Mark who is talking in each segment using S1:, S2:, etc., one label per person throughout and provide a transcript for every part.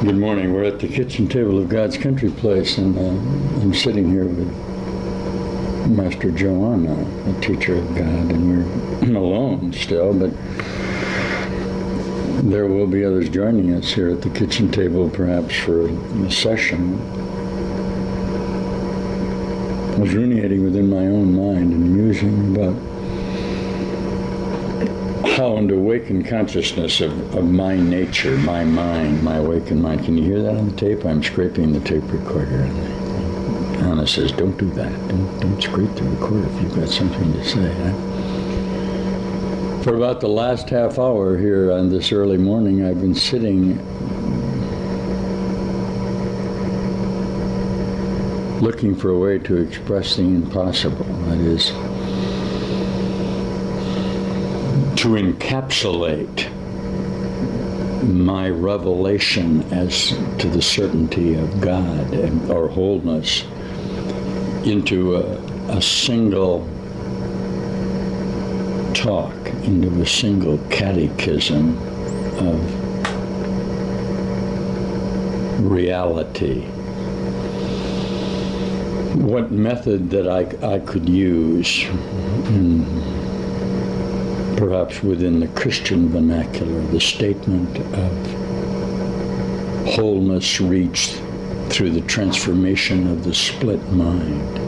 S1: Good morning. We're at the kitchen table of God's Country Place, and I'm sitting here with Master Joanna, a teacher of God, and we're alone still, but there will be others joining us here at the kitchen table, perhaps for a session. I was ruminating within my own mind and musing about how and awaken consciousness of my nature, my mind, my awakened mind. Can you hear that on the tape? I'm scraping the tape recorder. And Anna says, don't do that. Don't scrape the recorder if you've got something to say. For about the last half hour here on this early morning, I've been sitting looking for a way to express the impossible. That is, to encapsulate my revelation as to the certainty of God or wholeness into a single talk, into a single catechism of reality. What method that I could use, perhaps within the Christian vernacular, the statement of wholeness reached through the transformation of the split mind,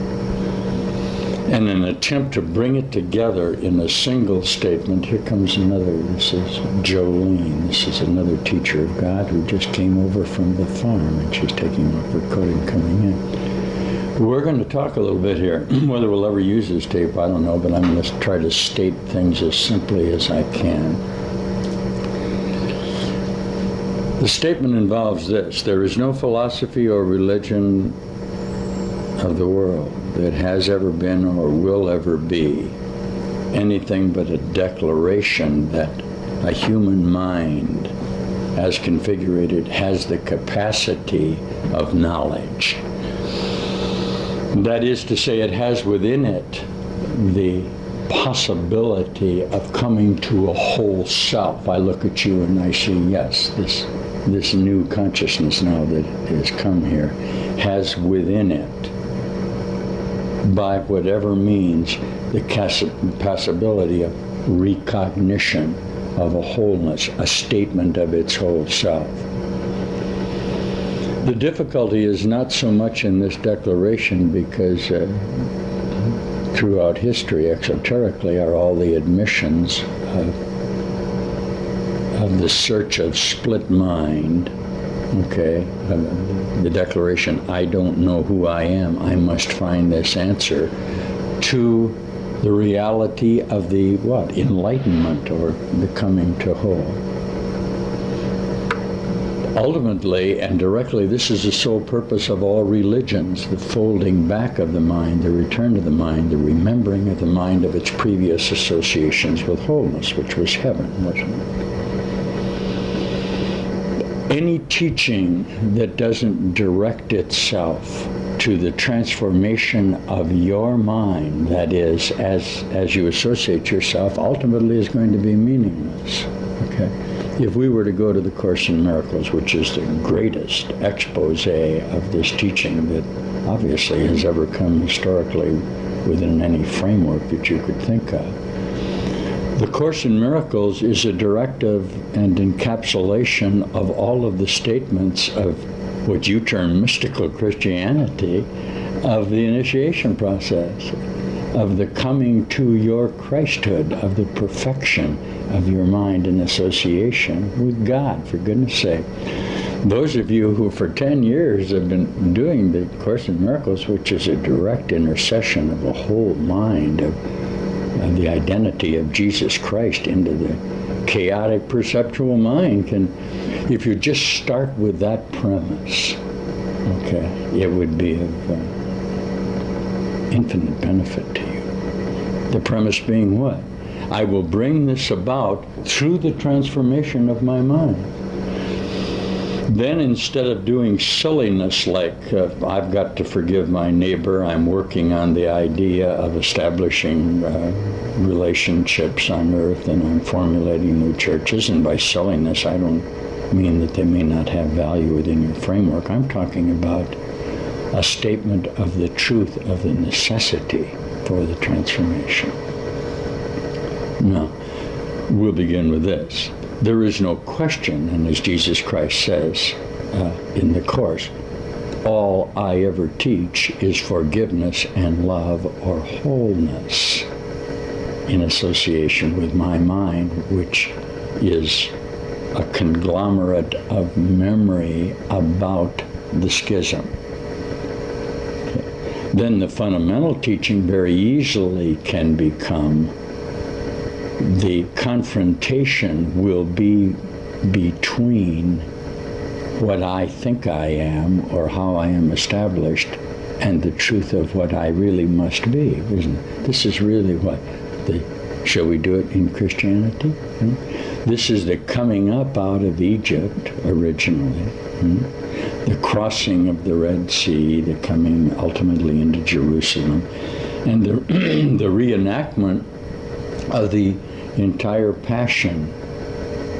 S1: and an attempt to bring it together in a single statement. Here comes another. This is Jolene. This is another teacher of God who just came over from the farm, and she's taking off her coat and coming in. We're going to talk a little bit here. Whether we'll ever use this tape, I don't know, but I'm going to try to state things as simply as I can. The statement involves this: there is no philosophy or religion of the world that has ever been or will ever be anything but a declaration that a human mind, as configured, has the capacity of knowledge. That is to say, it has within it the possibility of coming to a whole self. I look at you and I see, yes, this new consciousness now that has come here has within it, by whatever means, the possibility of recognition of a wholeness, a statement of its whole self. The difficulty is not so much in this declaration, because throughout history, exoterically, are all the admissions of the search of split mind, okay? The declaration, I don't know who I am, I must find this answer, to the reality of the, what? Enlightenment, or the coming to whole. Ultimately and directly, this is the sole purpose of all religions: the folding back of the mind, the return to the mind, the remembering of the mind of its previous associations with wholeness, which was heaven, wasn't it? Any teaching that doesn't direct itself to the transformation of your mind, that is, as you associate yourself, ultimately is going to be meaningless, okay? If we were to go to the Course in Miracles, which is the greatest expose of this teaching that obviously has ever come historically within any framework that you could think of, the Course in Miracles is a directive and encapsulation of all of the statements of what you term mystical Christianity, of the initiation process, of the coming to your Christhood, of the perfection of your mind in association with God, for goodness sake. Those of you who for 10 years have been doing the Course in Miracles, which is a direct intercession of a whole mind, of the identity of Jesus Christ into the chaotic perceptual mind, can, if you just start with that premise, okay, it would be of infinite benefit to you. The premise being what? I will bring this about through the transformation of my mind. Then, instead of doing silliness like I've got to forgive my neighbor, I'm working on the idea of establishing relationships on earth, and I'm formulating new churches, and by silliness I don't mean that they may not have value within your framework. I'm talking about a statement of the truth of the necessity for the transformation. Now, we'll begin with this. There is no question, and as Jesus Christ says in the Course, all I ever teach is forgiveness and love or wholeness in association with my mind, which is a conglomerate of memory about the schism. Okay. Then the fundamental teaching very easily can become the confrontation will be between what I think I am or how I am established and the truth of what I really must be, isn't it? This is really what shall we do it in Christianity? This is the coming up out of Egypt originally, the crossing of the Red Sea, the coming ultimately into Jerusalem, and the reenactment of the entire passion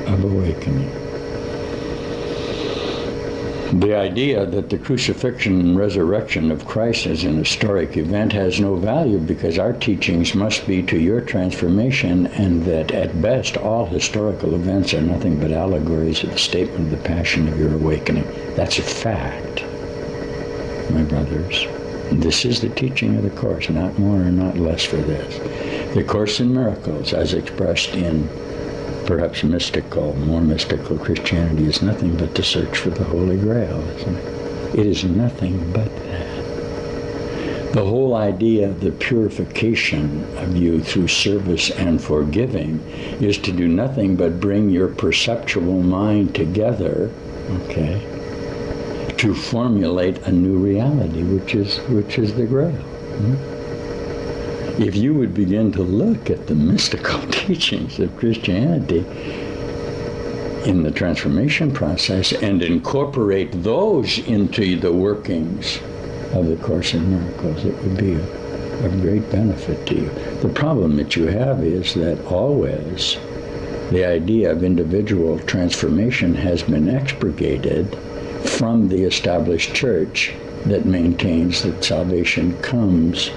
S1: of awakening. The idea that the crucifixion and resurrection of Christ as an historic event has no value because our teachings must be to your transformation, and that at best all historical events are nothing but allegories of the statement of the passion of your awakening. That's a fact, my brothers. This is the teaching of the Course, not more or not less for this. The Course in Miracles, as expressed in perhaps more mystical Christianity, is nothing but the search for the Holy Grail, isn't it? It is nothing but that. The whole idea of the purification of you through service and forgiving is to do nothing but bring your perceptual mind together, okay, to formulate a new reality, which is the Grail. If you would begin to look at the mystical teachings of Christianity in the transformation process and incorporate those into the workings of the Course in Miracles, it would be of great benefit to you. The problem that you have is that always the idea of individual transformation has been expurgated from the established church that maintains that salvation comes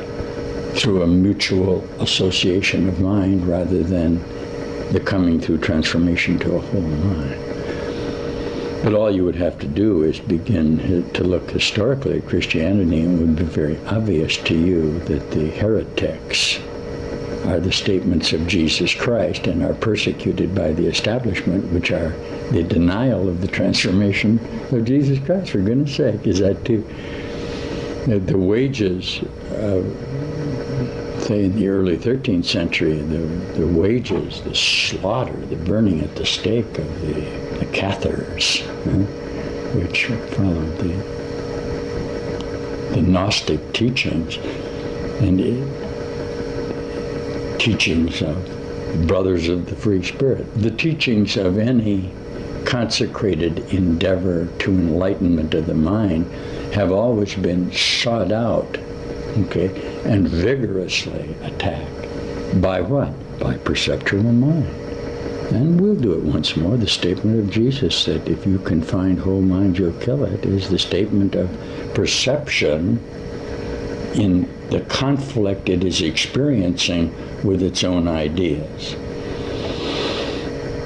S1: through a mutual association of mind rather than the coming through transformation to a whole mind. But all you would have to do is begin to look historically at Christianity, and it would be very obvious to you that the heretics are the statements of Jesus Christ and are persecuted by the establishment, which are the denial of the transformation of Jesus Christ. For goodness sake, is that too? The wages say in the early 13th century, the wages, the slaughter, the burning at the stake of the Cathars, which followed the Gnostic teachings and teachings of brothers of the free spirit, the teachings of any consecrated endeavor to enlightenment of the mind have always been sought out, okay, and vigorously attacked. By what? By perceptual mind. And we'll do it once more. The statement of Jesus that if you can find whole mind, you'll kill it, is the statement of perception in the conflict it is experiencing with its own ideas.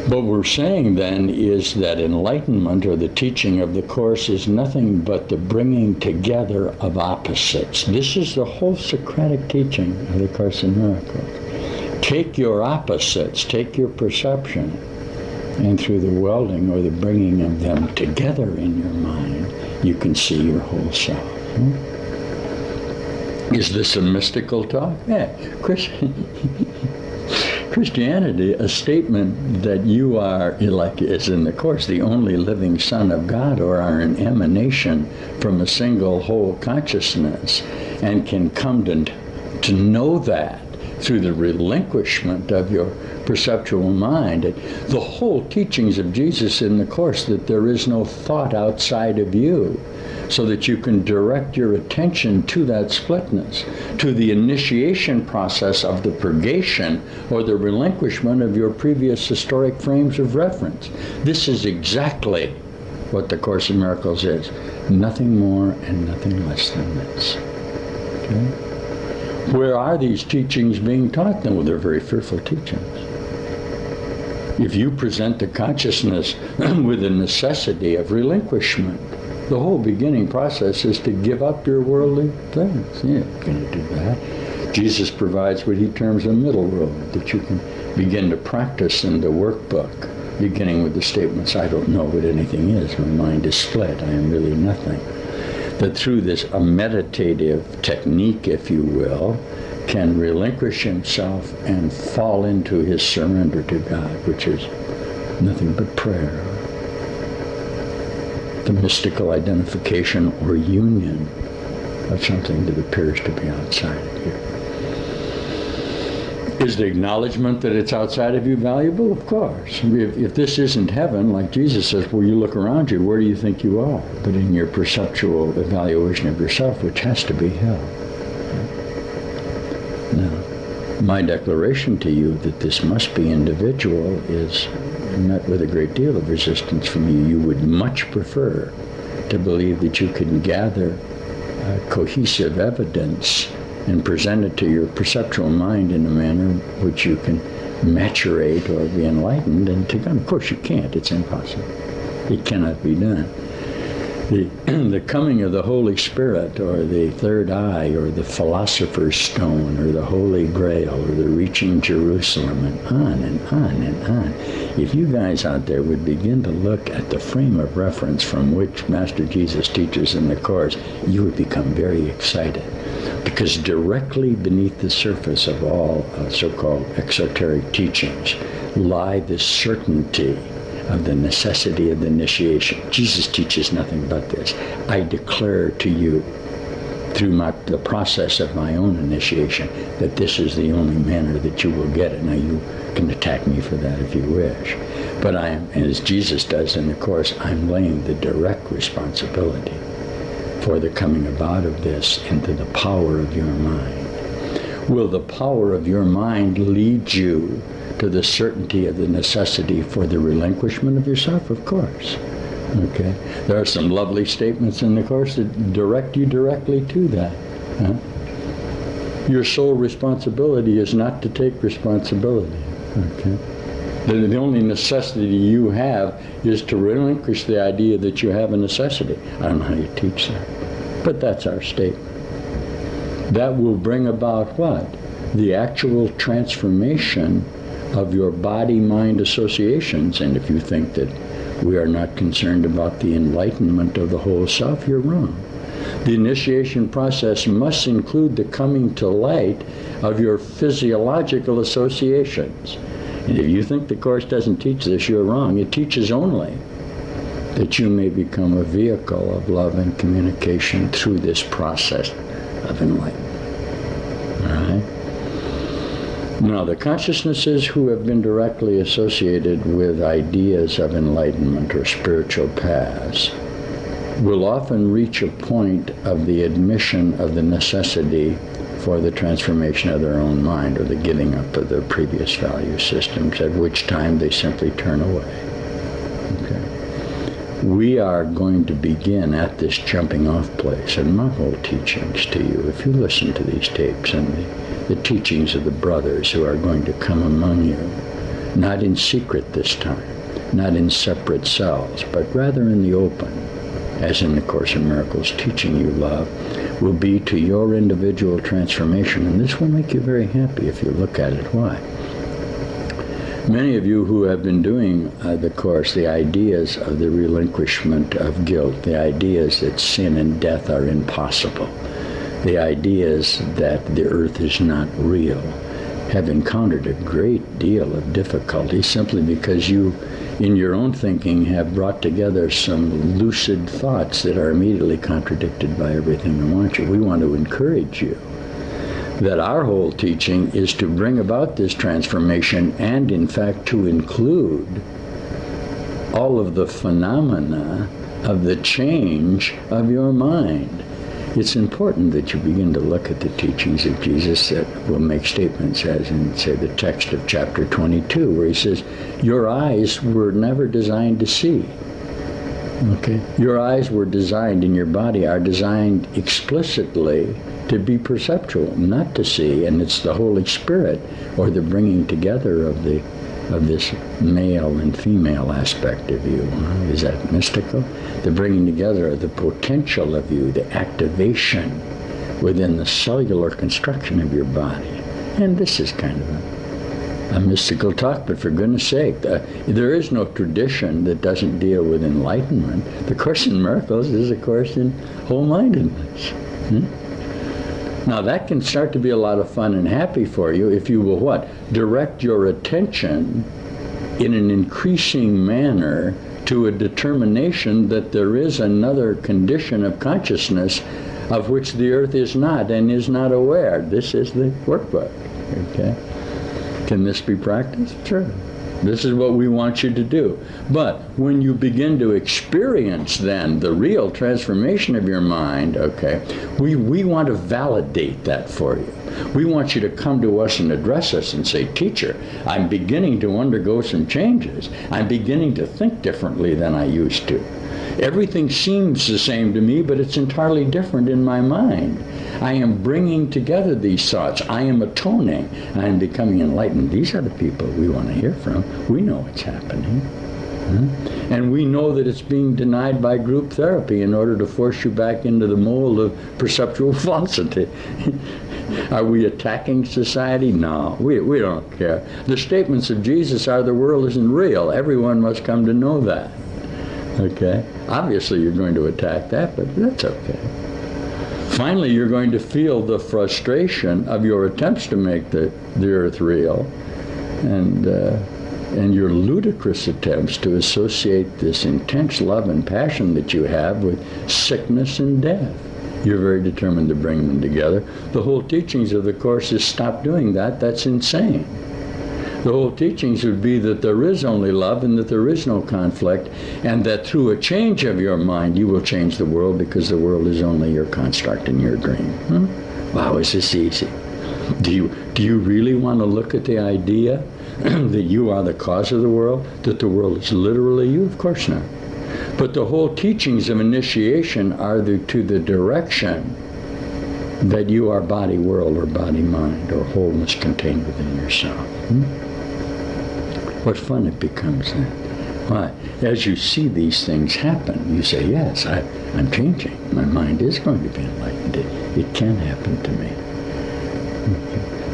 S1: What we're saying then is that enlightenment, or the teaching of the Course, is nothing but the bringing together of opposites. This is the whole Socratic teaching of the Course in Miracles. Take your opposites, take your perception, and through the welding or the bringing of them together in your mind, you can see your whole self. Is this a mystical talk? Yeah, Christianity, a statement that you are, like is in the Course, the only living Son of God, or are an emanation from a single whole consciousness, and can come to know that through the relinquishment of your perceptual mind. And the whole teachings of Jesus in the Course, that there is no thought outside of you, so that you can direct your attention to that splitness, to the initiation process of the purgation or the relinquishment of your previous historic frames of reference. This is exactly what the Course in Miracles is. Nothing more and nothing less than this. Okay? Where are these teachings being taught then? Well, they're very fearful teachings. If you present the consciousness with the necessity of relinquishment, the whole beginning process is to give up your worldly things. You're not going to do that. Jesus provides what he terms a middle road that you can begin to practice in the workbook, beginning with the statements, I don't know what anything is. My mind is split. I am really nothing. That through this a meditative technique, if you will, can relinquish himself and fall into his surrender to God, which is nothing but prayer. The mystical identification or union of something that appears to be outside of you. Is the acknowledgement that it's outside of you valuable? Of course. If this isn't heaven, like Jesus says, well, you look around you, where do you think you are? But in your perceptual evaluation of yourself, which has to be hell. Now, my declaration to you that this must be individual is met with a great deal of resistance from you. You would much prefer to believe that you can gather cohesive evidence and present it to your perceptual mind in a manner which you can maturate or be enlightened and to come. Of course you can't. It's impossible. It cannot be done. The coming of the Holy Spirit, or the third eye, or the philosopher's stone, or the Holy Grail, or the reaching Jerusalem, and on and on and on. If you guys out there would begin to look at the frame of reference from which Master Jesus teaches in the Course, you would become very excited. Because directly beneath the surface of all so-called exoteric teachings lie the certainty of the necessity of the initiation. Jesus teaches nothing but this. I declare to you, through the process of my own initiation, that this is the only manner that you will get it. Now you can attack me for that if you wish. But I am, as Jesus does in the Course, I'm laying the direct responsibility for the coming about of this into the power of your mind. Will the power of your mind lead you to the certainty of the necessity for the relinquishment of yourself? Of course. Okay. There are some lovely statements in the Course that direct you directly to that. Huh? Your sole responsibility is not to take responsibility. Okay. The only necessity you have is to relinquish the idea that you have a necessity. I don't know how you teach that, but that's our statement. That will bring about what? The actual transformation of your body-mind associations. And if you think that we are not concerned about the enlightenment of the whole self, you're wrong. The initiation process must include the coming to light of your physiological associations. And if you think the Course doesn't teach this, you're wrong. It teaches only that you may become a vehicle of love and communication through this process of enlightenment. All right? Now, the consciousnesses who have been directly associated with ideas of enlightenment or spiritual paths will often reach a point of the admission of the necessity for the transformation of their own mind, or the giving up of their previous value systems, at which time they simply turn away. Okay. We are going to begin at this jumping off place, and my whole teachings to you, if you listen to these tapes and the teachings of the brothers who are going to come among you, not in secret this time, not in separate cells, but rather in the open, as in the Course in Miracles, teaching you love, will be to your individual transformation. And this will make you very happy if you look at it. Why? Many of you who have been doing the Course, the ideas of the relinquishment of guilt, the ideas that sin and death are impossible, the ideas that the earth is not real, have encountered a great deal of difficulty simply because you, in your own thinking, have brought together some lucid thoughts that are immediately contradicted by everything we want to encourage you that our whole teaching is to bring about this transformation and, in fact, to include all of the phenomena of the change of your mind. It's important that you begin to look at the teachings of Jesus that will make statements as in, say, the text of chapter 22, where he says, your eyes were never designed to see. Okay? Your eyes were designed, and your body are designed explicitly to be perceptual, not to see, and it's the Holy Spirit, or the bringing together of this male and female aspect of you. Is that mystical? The bringing together of the potential of you, the activation within the cellular construction of your body. And this is kind of a mystical talk, but for goodness sake, there is no tradition that doesn't deal with enlightenment. The Course in Miracles is a course in whole-mindedness. Now that can start to be a lot of fun and happy for you if you will what? Direct your attention in an increasing manner to a determination that there is another condition of consciousness of which the earth is not and is not aware. This is the workbook. Okay? Can this be practiced? Sure. This is what we want you to do. But when you begin to experience then the real transformation of your mind, okay, we want to validate that for you. We want you to come to us and address us and say, teacher, I'm beginning to undergo some changes. I'm beginning to think differently than I used to. Everything seems the same to me, but it's entirely different in my mind. I am bringing together these thoughts. I am atoning. I am becoming enlightened. These are the people we want to hear from. We know what's happening. And we know that it's being denied by group therapy in order to force you back into the mold of perceptual falsity. Are we attacking society? No, we don't care. The statements of Jesus are the world isn't real. Everyone must come to know that. Okay? Obviously you're going to attack that, but that's okay. Finally, you're going to feel the frustration of your attempts to make the earth real and your ludicrous attempts to associate this intense love and passion that you have with sickness and death. You're very determined to bring them together. The whole teachings of the Course is stop doing that. That's insane. The whole teachings would be that there is only love and that there is no conflict, and that through a change of your mind you will change the world, because the world is only your construct and your dream. Wow, is this easy? Do you really want to look at the idea that you are the cause of the world, that the world is literally you? Of course not. But the whole teachings of initiation are to the direction that you are body world or body mind or wholeness contained within yourself. What fun it becomes then. Why? As you see these things happen, you say, yes, I'm changing. My mind is going to be enlightened. It can happen to me.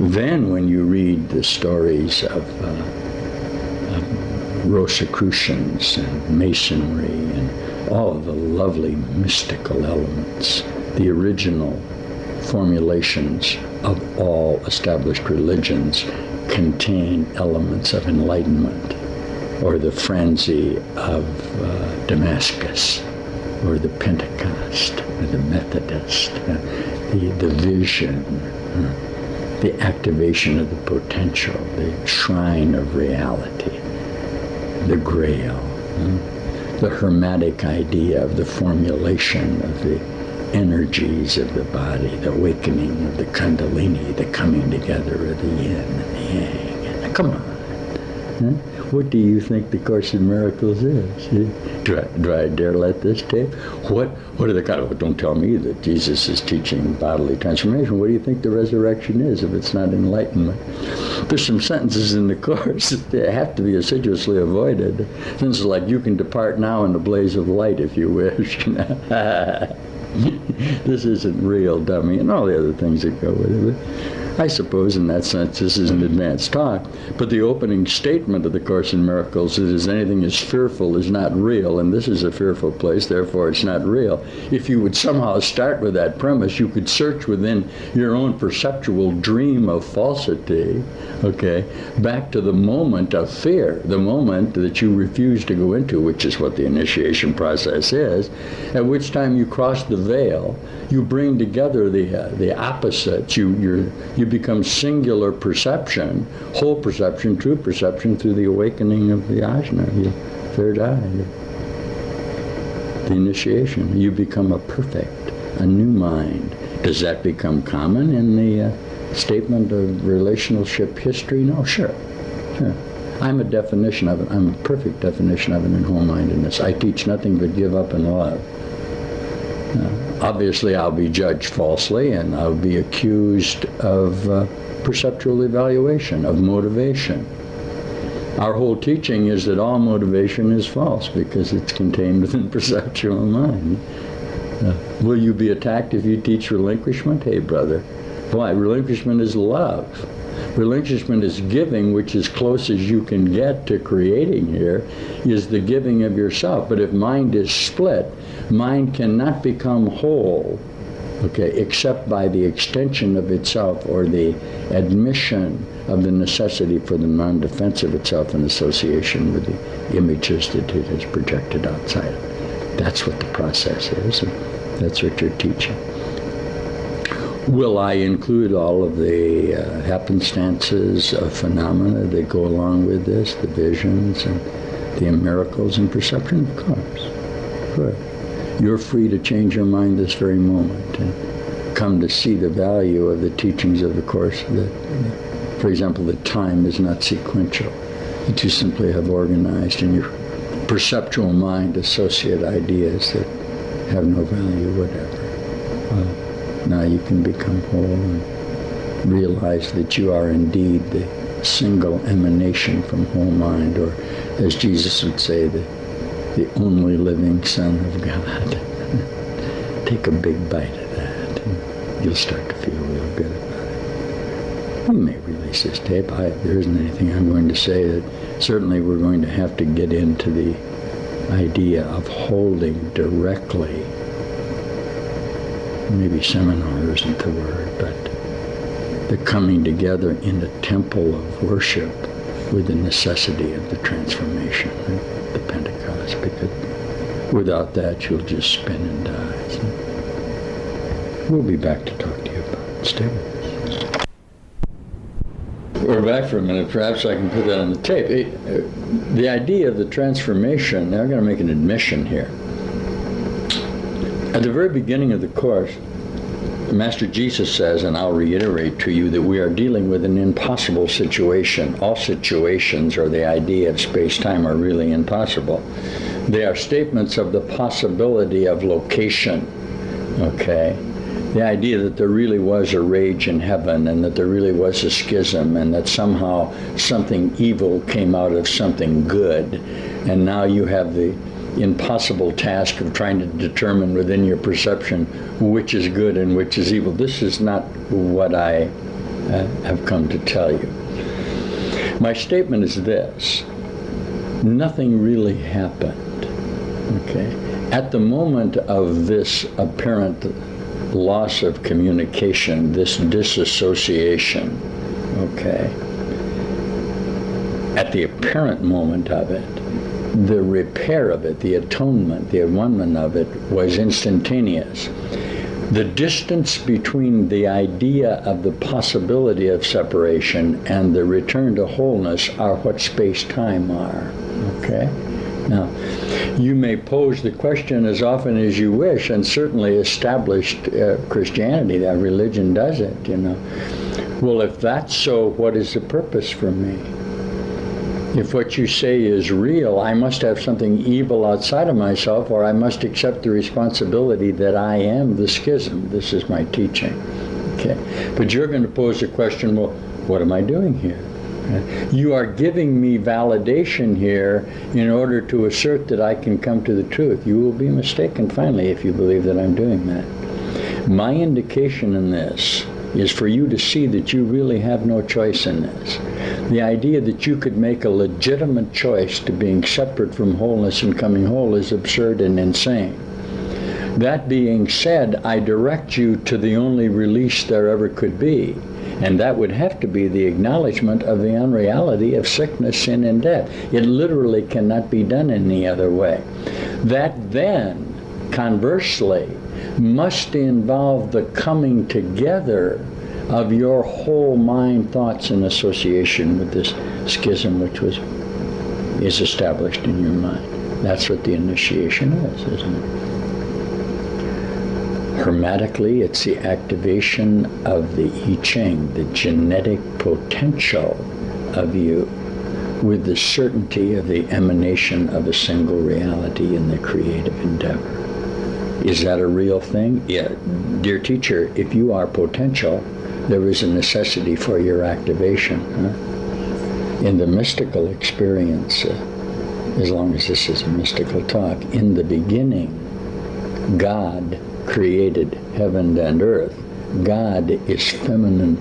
S1: Then when you read the stories of Rosicrucians and Masonry and all of the lovely mystical elements, the original formulations of all established religions contain elements of enlightenment, or the frenzy of Damascus, or the Pentecost, or the Methodist, the vision, the activation of the potential, the shrine of reality, the grail, the hermetic idea of the formulation of the energies of the body, the awakening of the kundalini, the coming together of the yin and the yang. Come on. What do you think the Course in Miracles is? Do I dare let this tape? What are the kind of, don't tell me that Jesus is teaching bodily transformation. What do you think the resurrection is if it's not enlightenment? There's some sentences in the Course that have to be assiduously avoided. Sentences like, you can depart now in the blaze of light if you wish. This isn't real, dummy, and all the other things that go with it. I suppose in that sense this is an advanced talk, but the opening statement of the Course in Miracles is anything is fearful is not real, and this is a fearful place, therefore it's not real. If you would somehow start with that premise, you could search within your own perceptual dream of falsity, okay, back to the moment of fear, the moment that you refuse to go into, which is what the initiation process is, at which time you cross the veil, You bring together the opposites. You become singular perception, whole perception, true perception through the awakening of the ajna, your third eye, the initiation. You become a perfect, a new mind. Does that become common in the statement of relationship history? No, sure. I'm a definition of it. I'm a perfect definition of it in whole-mindedness. I teach nothing but give up and love. Obviously, I'll be judged falsely, and I'll be accused of perceptual evaluation, of motivation. Our whole teaching is that all motivation is false because it's contained within perceptual mind. Will you be attacked if you teach relinquishment? Hey, brother. Why? Relinquishment is love. Relinquishment is giving, which is close as you can get to creating here, is the giving of yourself. But if mind is split, mind cannot become whole, okay, except by the extension of itself or the admission of the necessity for the non-defense of itself in association with the images that it has projected outside of it. That's what the process is, and that's what you're teaching. Will I include all of the happenstances of phenomena that go along with this, the visions and the miracles and perception? Of course. Good. You're free to change your mind this very moment and come to see the value of the teachings of the Course. That, for example, that time is not sequential. That you simply have organized in your perceptual mind associate ideas that have no value, whatever. Now you can become whole and realize that you are indeed the single emanation from whole mind, or as Jesus would say, the only living Son of God. Take a big bite of that and you'll start to feel real good about it. We may release this tape. There isn't anything I'm going to say. That certainly we're going to have to get into the idea of holding directly. Maybe seminar isn't the word, but the coming together in a temple of worship with the necessity of the transformation, right? The Pentecost, because without that you'll just spin and die. So we'll be back to talk to you about it. Stay with us. We're back for a minute. Perhaps I can put that on the tape. The idea of the transformation, now I'm going to make an admission here. At the very beginning of the Course, Master Jesus says, and I'll reiterate to you, that we are dealing with an impossible situation. All situations, or the idea of space-time, are really impossible. They are statements of the possibility of location, okay? The idea that there really was a rage in heaven, and that there really was a schism, and that somehow something evil came out of something good, and now you have the impossible task of trying to determine within your perception which is good and which is evil. This is not what I have come to tell you. My statement is this: nothing really happened, okay? At the moment of this apparent loss of communication, this disassociation, okay, at the apparent moment of it, the repair of it, the atonement, the one-ment of it was instantaneous. The distance between the idea of the possibility of separation and the return to wholeness are what space-time are, okay? Now, you may pose the question as often as you wish, and certainly established Christianity, that religion does it, you know. Well, if that's so, what is the purpose for me? If what you say is real, I must have something evil outside of myself, or I must accept the responsibility that I am the schism. This is my teaching. Okay. But you're going to pose the question, well, what am I doing here? You are giving me validation here in order to assert that I can come to the truth. You will be mistaken finally if you believe that I'm doing that. My indication in this is for you to see that you really have no choice in this. The idea that you could make a legitimate choice to being separate from wholeness and coming whole is absurd and insane. That being said, I direct you to the only release there ever could be, and that would have to be the acknowledgement of the unreality of sickness, sin, and death. It literally cannot be done any other way. That then, conversely, must involve the coming together of your whole mind, thoughts, and association with this schism which is established in your mind. That's what the initiation is, isn't it? Hermetically, it's the activation of the I Ching, the genetic potential of you, with the certainty of the emanation of a single reality in the creative endeavor. Is that a real thing? Yeah. Dear teacher, if you are potential, there is a necessity for your activation. In the mystical experience, as long as this is a mystical talk, in the beginning, God created heaven and earth. God is feminine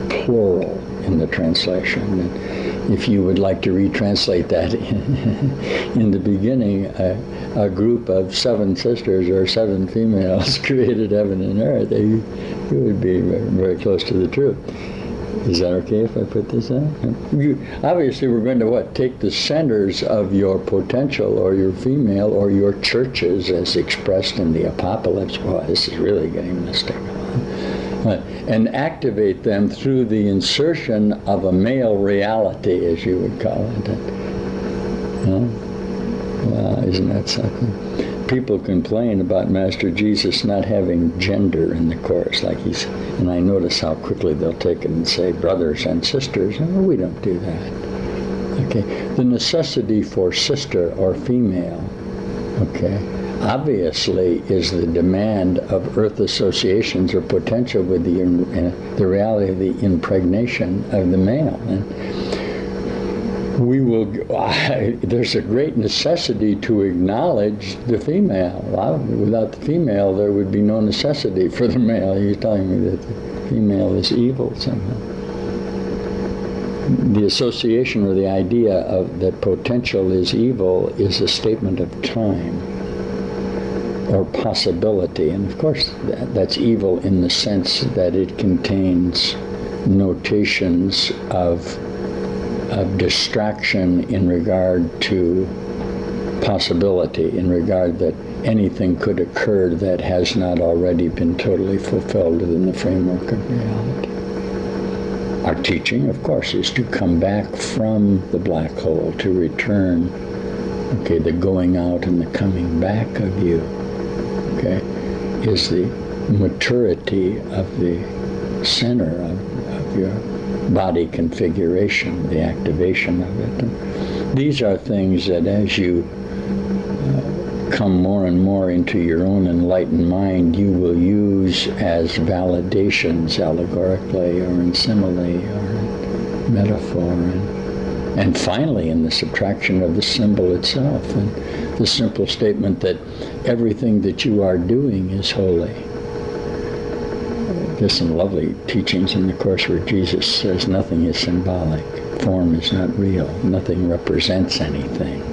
S1: plural in the translation. And if you would like to retranslate that, in the beginning, a group of 7 sisters or 7 females created heaven and earth. It would be very, very close to the truth. Is that okay if I put this in? Obviously, we're going to take the centers of your potential or your female or your churches as expressed in the apocalypse. Boy, this is really getting mystical. And activate them through the insertion of a male reality, as you would call it. Wow, isn't that something? People complain about Master Jesus not having gender in the Course, and I notice how quickly they'll take it and say brothers and sisters. No, we don't do that. Okay, the necessity for sister or female, okay, obviously is the demand of earth associations or potential with the reality of the impregnation of the male. And there's a great necessity to acknowledge the female. Without the female, there would be no necessity for the male. You're telling me that the female is evil somehow. The association or the idea of that potential is evil is a statement of time or possibility. And of course, that's evil in the sense that it contains notations of distraction in regard to possibility, in regard that anything could occur that has not already been totally fulfilled within the framework of reality. Our teaching, of course, is to come back from the black hole, to return, the going out and the coming back of you, is the maturity of the center of your body configuration, the activation of it. And these are things that as you come more and more into your own enlightened mind, you will use as validations, allegorically or in simile or in metaphor. And finally, in the subtraction of the symbol itself, and the simple statement that everything that you are doing is holy. There's some lovely teachings in the Course where Jesus says nothing is symbolic, form is not real, nothing represents anything.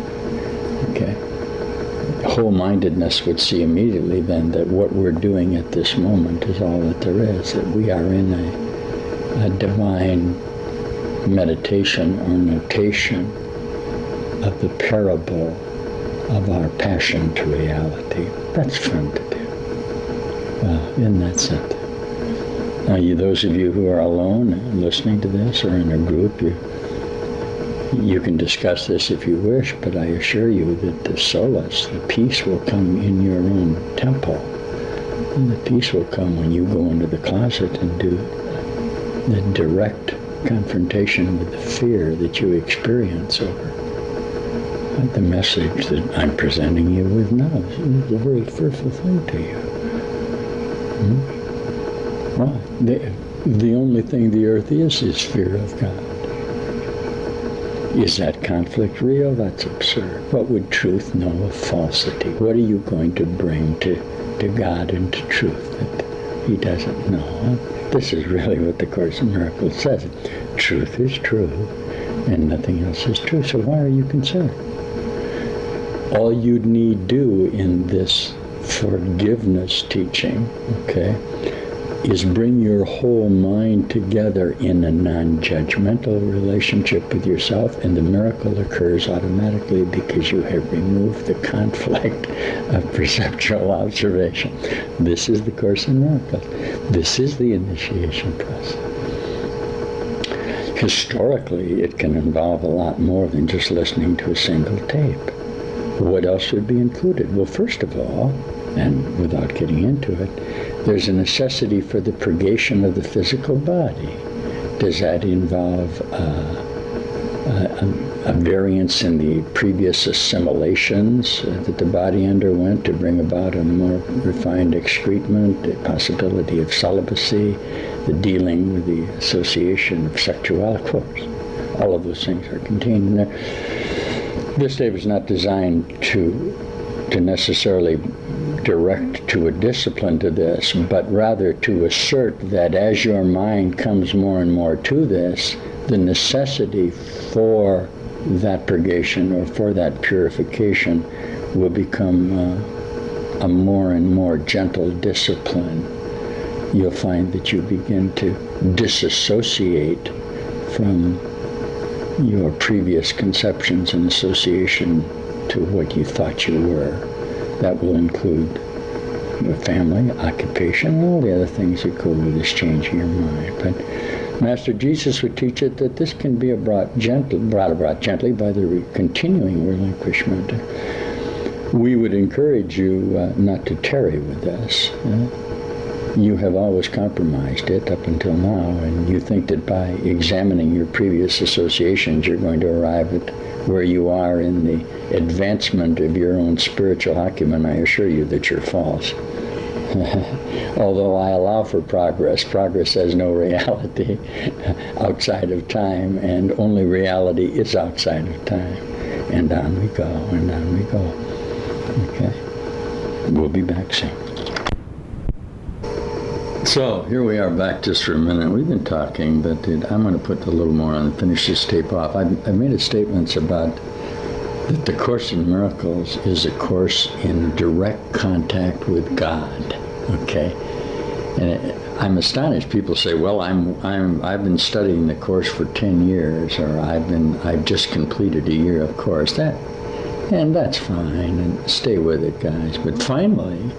S1: Whole-mindedness would see immediately then that what we're doing at this moment is all that there is, that we are in a divine meditation or notation of the parable of our passion to reality. That's fun to do. Isn't that something? Now, those of you who are alone and listening to this or in a group, you can discuss this if you wish, but I assure you that the solace, the peace will come in your own temple. And the peace will come when you go into the closet and do the direct confrontation with the fear that you experience over the message that I'm presenting you with now. It's a very fearful thing to you. Well, the only thing the earth is fear of God. Is that conflict real? That's absurd. What would truth know of falsity? What are you going to bring to God and to truth that he doesn't know? This is really what the Course in Miracles says. Truth is true, and nothing else is true. So why are you concerned? All you need do in this forgiveness teaching, is bring your whole mind together in a non-judgmental relationship with yourself, and the miracle occurs automatically because you have removed the conflict of perceptual observation. This is the Course in Miracles. This is the initiation process. Historically, it can involve a lot more than just listening to a single tape. What else should be included? Well, first of all, and without getting into it, there's a necessity for the purgation of the physical body. Does that involve a variance in the previous assimilations that the body underwent to bring about a more refined excrement, the possibility of celibacy, the dealing with the association of sexuality? Of course, all of those things are contained in there. This day was not designed to necessarily direct to a discipline to this, but rather to assert that as your mind comes more and more to this, the necessity for that purgation or for that purification will become a more and more gentle discipline. You'll find that you begin to disassociate from your previous conceptions in association to what you thought you were. That will include your family, occupation, and all the other things that go with this change in your mind. But Master Jesus would teach it that this can be brought about gently by the continuing relinquishment. We would encourage you not to tarry with this. You have always compromised it up until now, and you think that by examining your previous associations you're going to arrive at where you are in the advancement of your own spiritual acumen. I assure you that you're false. Although I allow for progress, progress has no reality outside of time, and only reality is outside of time. And on we go, and on we go. Okay? We'll be back soon. So, here we are back just for a minute. We've been talking, but I'm going to put a little more on and finish this tape off. I've made statements about that the Course in Miracles is a course in direct contact with God. Okay? And I'm astonished. People say, well, I've been studying the Course for 10 years, or I've just completed a year of Course. And that's fine, and stay with it, guys. But finally,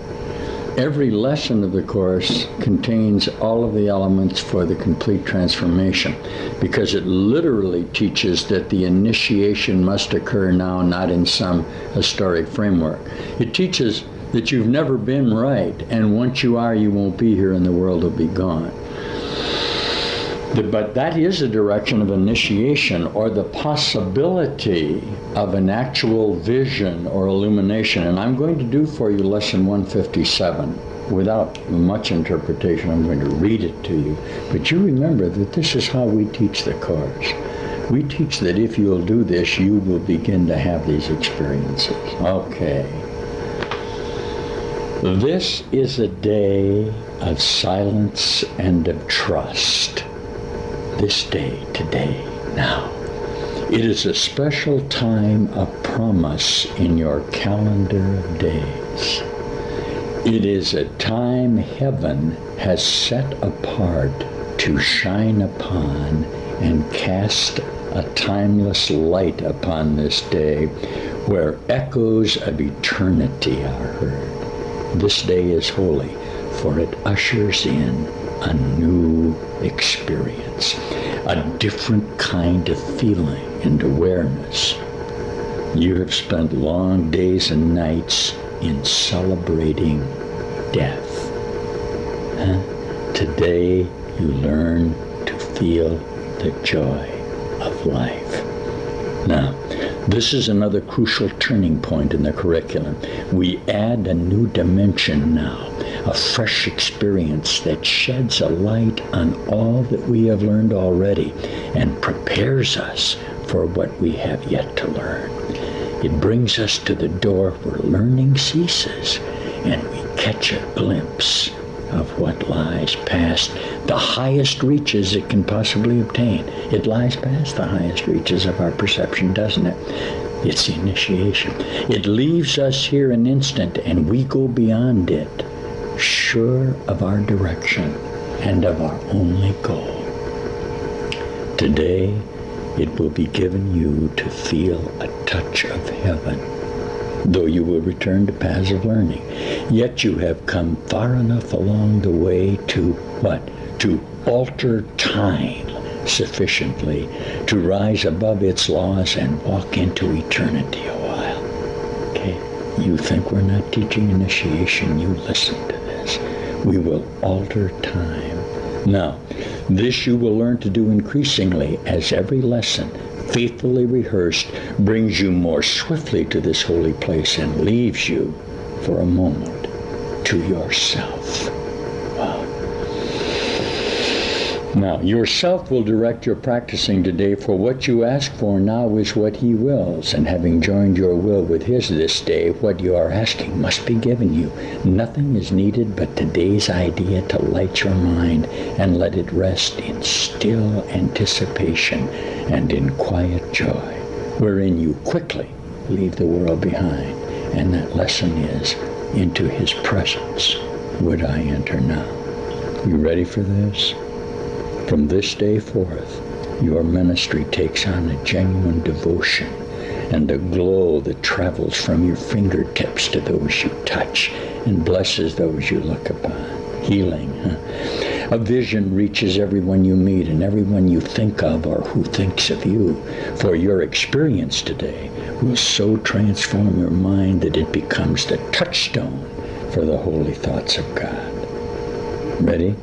S1: every lesson of the Course contains all of the elements for the complete transformation, because it literally teaches that the initiation must occur now, not in some historic framework. It teaches that you've never been right, and once you are, you won't be here and the world will be gone. But that is a direction of initiation, or the possibility of an actual vision or illumination. And I'm going to do for you lesson 157 without much interpretation. I'm going to read it to you. But you remember that this is how we teach the Course. We teach that if you'll do this, you will begin to have these experiences. Okay. This is a day of silence and of trust. This day, today, now. It is a special time of promise in your calendar of days. It is a time heaven has set apart to shine upon and cast a timeless light upon this day, where echoes of eternity are heard. This day is holy, for it ushers in a new experience, a different kind of feeling and awareness. You have spent long days and nights in celebrating death. Today you learn to feel the joy of life. Now, this is another crucial turning point in the curriculum. We add a new dimension now, a fresh experience that sheds a light on all that we have learned already and prepares us for what we have yet to learn. It brings us to the door where learning ceases, and we catch a glimpse of what lies past the highest reaches it can possibly obtain. It lies past the highest reaches of our perception, doesn't it? It's the initiation. It leaves us here an instant, and we go beyond it, sure of our direction, and of our only goal. Today, it will be given you to feel a touch of heaven, though you will return to paths of learning. Yet you have come far enough along the way to what? To alter time sufficiently to rise above its laws and walk into eternity a while. Okay? You think we're not teaching initiation, you listen to this. We will alter time. Now, this you will learn to do increasingly as every lesson, faithfully rehearsed, brings you more swiftly to this holy place and leaves you, for a moment, to yourself. Wow. Now, yourself will direct your practicing today, for what you ask for now is what he wills, and having joined your will with his this day, what you are asking must be given you. Nothing is needed but today's idea to light your mind and let it rest in still anticipation and in quiet joy, wherein you quickly leave the world behind. And that lesson is, into his presence would I enter now. You ready for this? From this day forth, your ministry takes on a genuine devotion and a glow that travels from your fingertips to those you touch and blesses those you look upon. Healing, huh? A vision reaches everyone you meet and everyone you think of or who thinks of you. For your experience today will so transform your mind that it becomes the touchstone for the holy thoughts of God. Ready?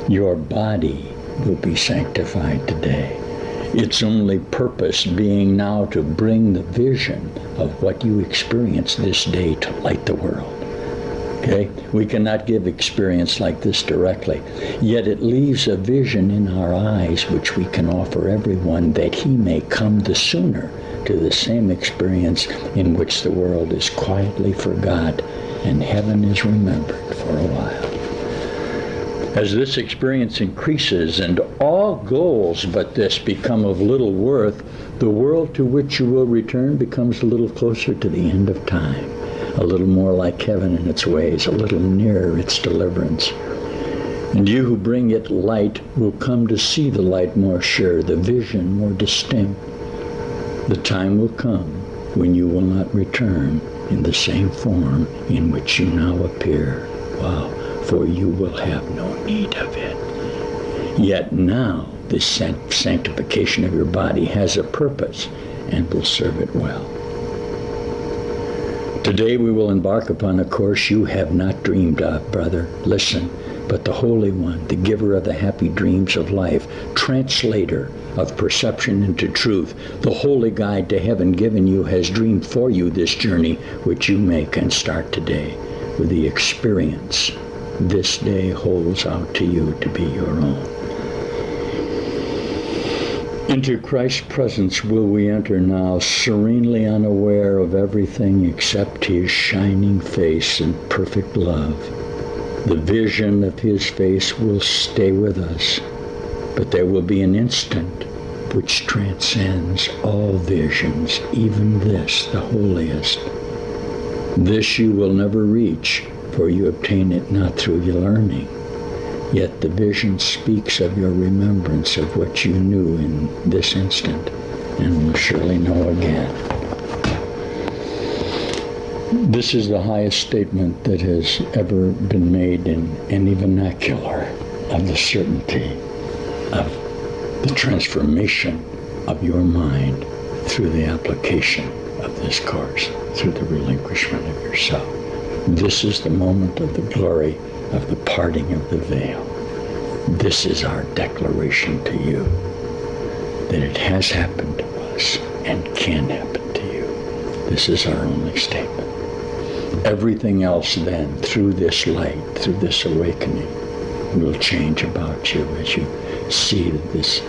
S1: Your body will be sanctified today. Its only purpose being now to bring the vision of what you experience this day to light the world. Okay? We cannot give experience like this directly, yet it leaves a vision in our eyes which we can offer everyone, that he may come the sooner to the same experience in which the world is quietly forgot and heaven is remembered for a while. As this experience increases and all goals but this become of little worth, the world to which you will return becomes a little closer to the end of time, a little more like heaven in its ways, a little nearer its deliverance. And you who bring it light will come to see the light more sure, the vision more distinct. The time will come when you will not return in the same form in which you now appear. Wow. For you will have no need of it. Yet now this sanctification of your body has a purpose and will serve it well. Today we will embark upon a course you have not dreamed of, brother. Listen, but the Holy One, the giver of the happy dreams of life, translator of perception into truth, the holy guide to heaven given you, has dreamed for you this journey which you make and start today with the experience this day holds out to you to be your own. Into Christ's presence will we enter now, serenely unaware of everything except his shining face and perfect love. The vision of his face will stay with us, but there will be an instant which transcends all visions, even this, the holiest. This you will never reach, for you obtain it not through your learning. Yet the vision speaks of your remembrance of what you knew in this instant, and will surely know again. This is the highest statement that has ever been made in any vernacular of the certainty of the transformation of your mind through the application of this course, through the relinquishment of yourself. This is the moment of the glory of the parting of the veil. This is our declaration to you that it has happened to us and can happen to you. This is our only statement. Everything else then, through this light, through this awakening, will change about you as you see that this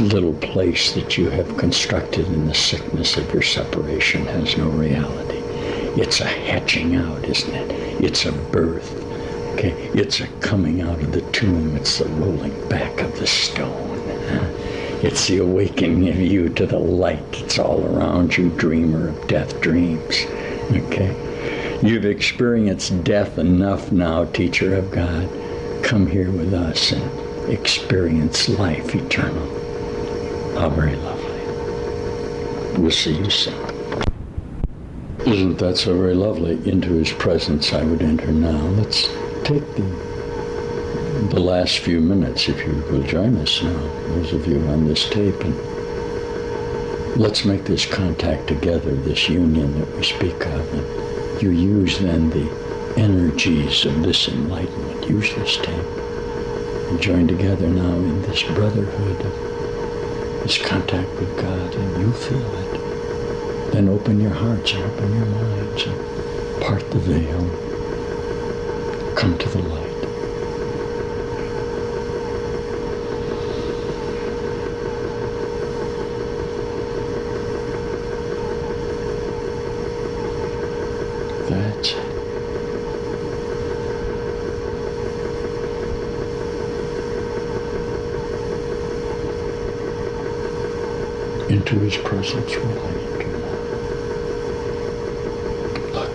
S1: little place that you have constructed in the sickness of your separation has no reality. It's a hatching out, isn't it? It's a birth. Okay? It's a coming out of the tomb. It's the rolling back of the stone. It's the awakening of you to the light that's all around you, dreamer of death dreams. Okay? You've experienced death enough now, teacher of God. come here with us and experience life eternal. How very lovely. We'll see you soon. Isn't that so very lovely? Into his presence I would enter now. Let's take the last few minutes, if you will join us now, those of you on this tape, and let's make this contact together, this union that we speak of. And you use then the energies of this enlightenment. Use this tape. And join together now in this brotherhood of this contact with God, and you feel it. Then open your hearts and open your minds and part the veil. Come to the light. That's it. Into his presence will I enter now. Look.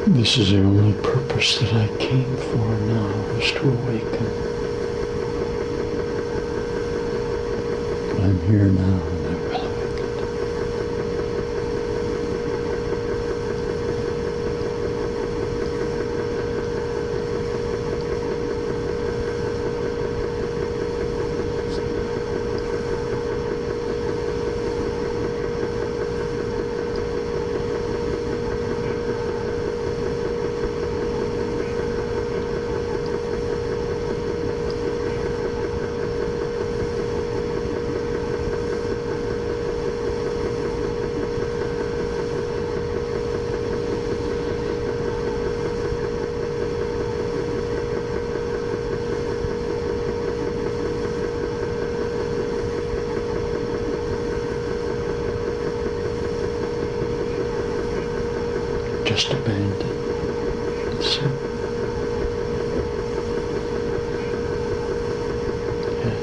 S1: This is the only purpose that I came for now, was to awaken. I'm here now, and I will awaken. Just abandon. So, yes.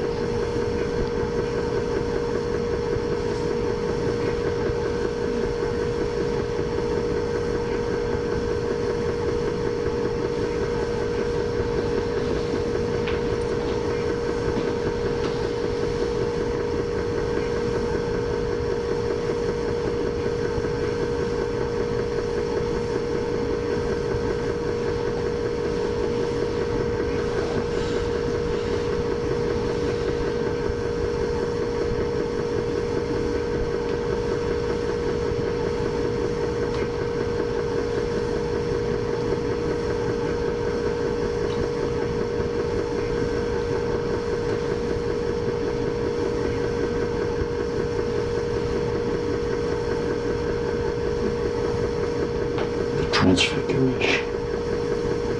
S1: Transfiguration,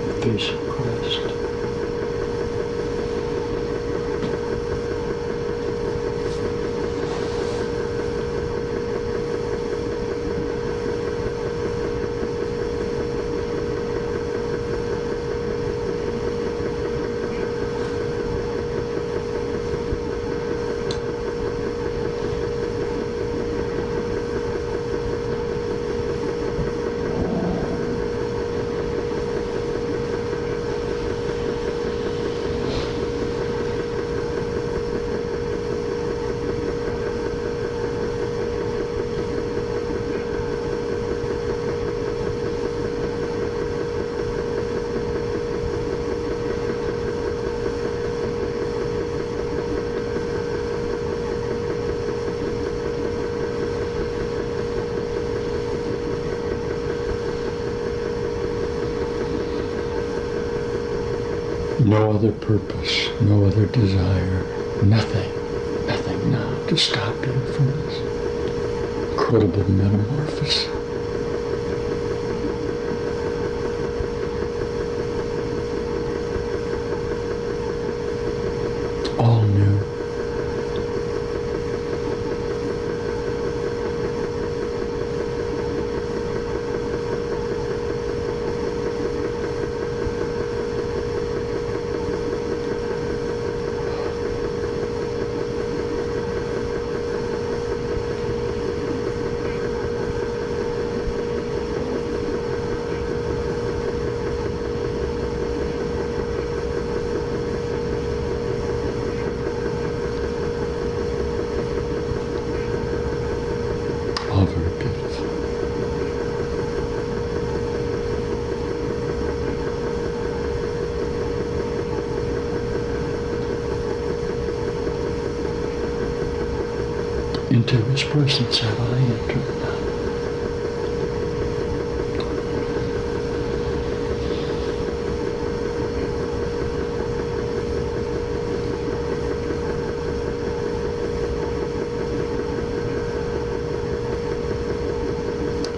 S1: the face of Christ. No other purpose, no other desire, nothing now to stop you from this incredible metamorphosis. All new. All very beautiful. Into his presence have I entered now.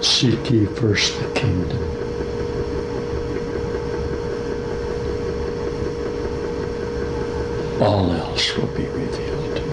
S1: Seek ye first the kingdom. All else will be revealed to you.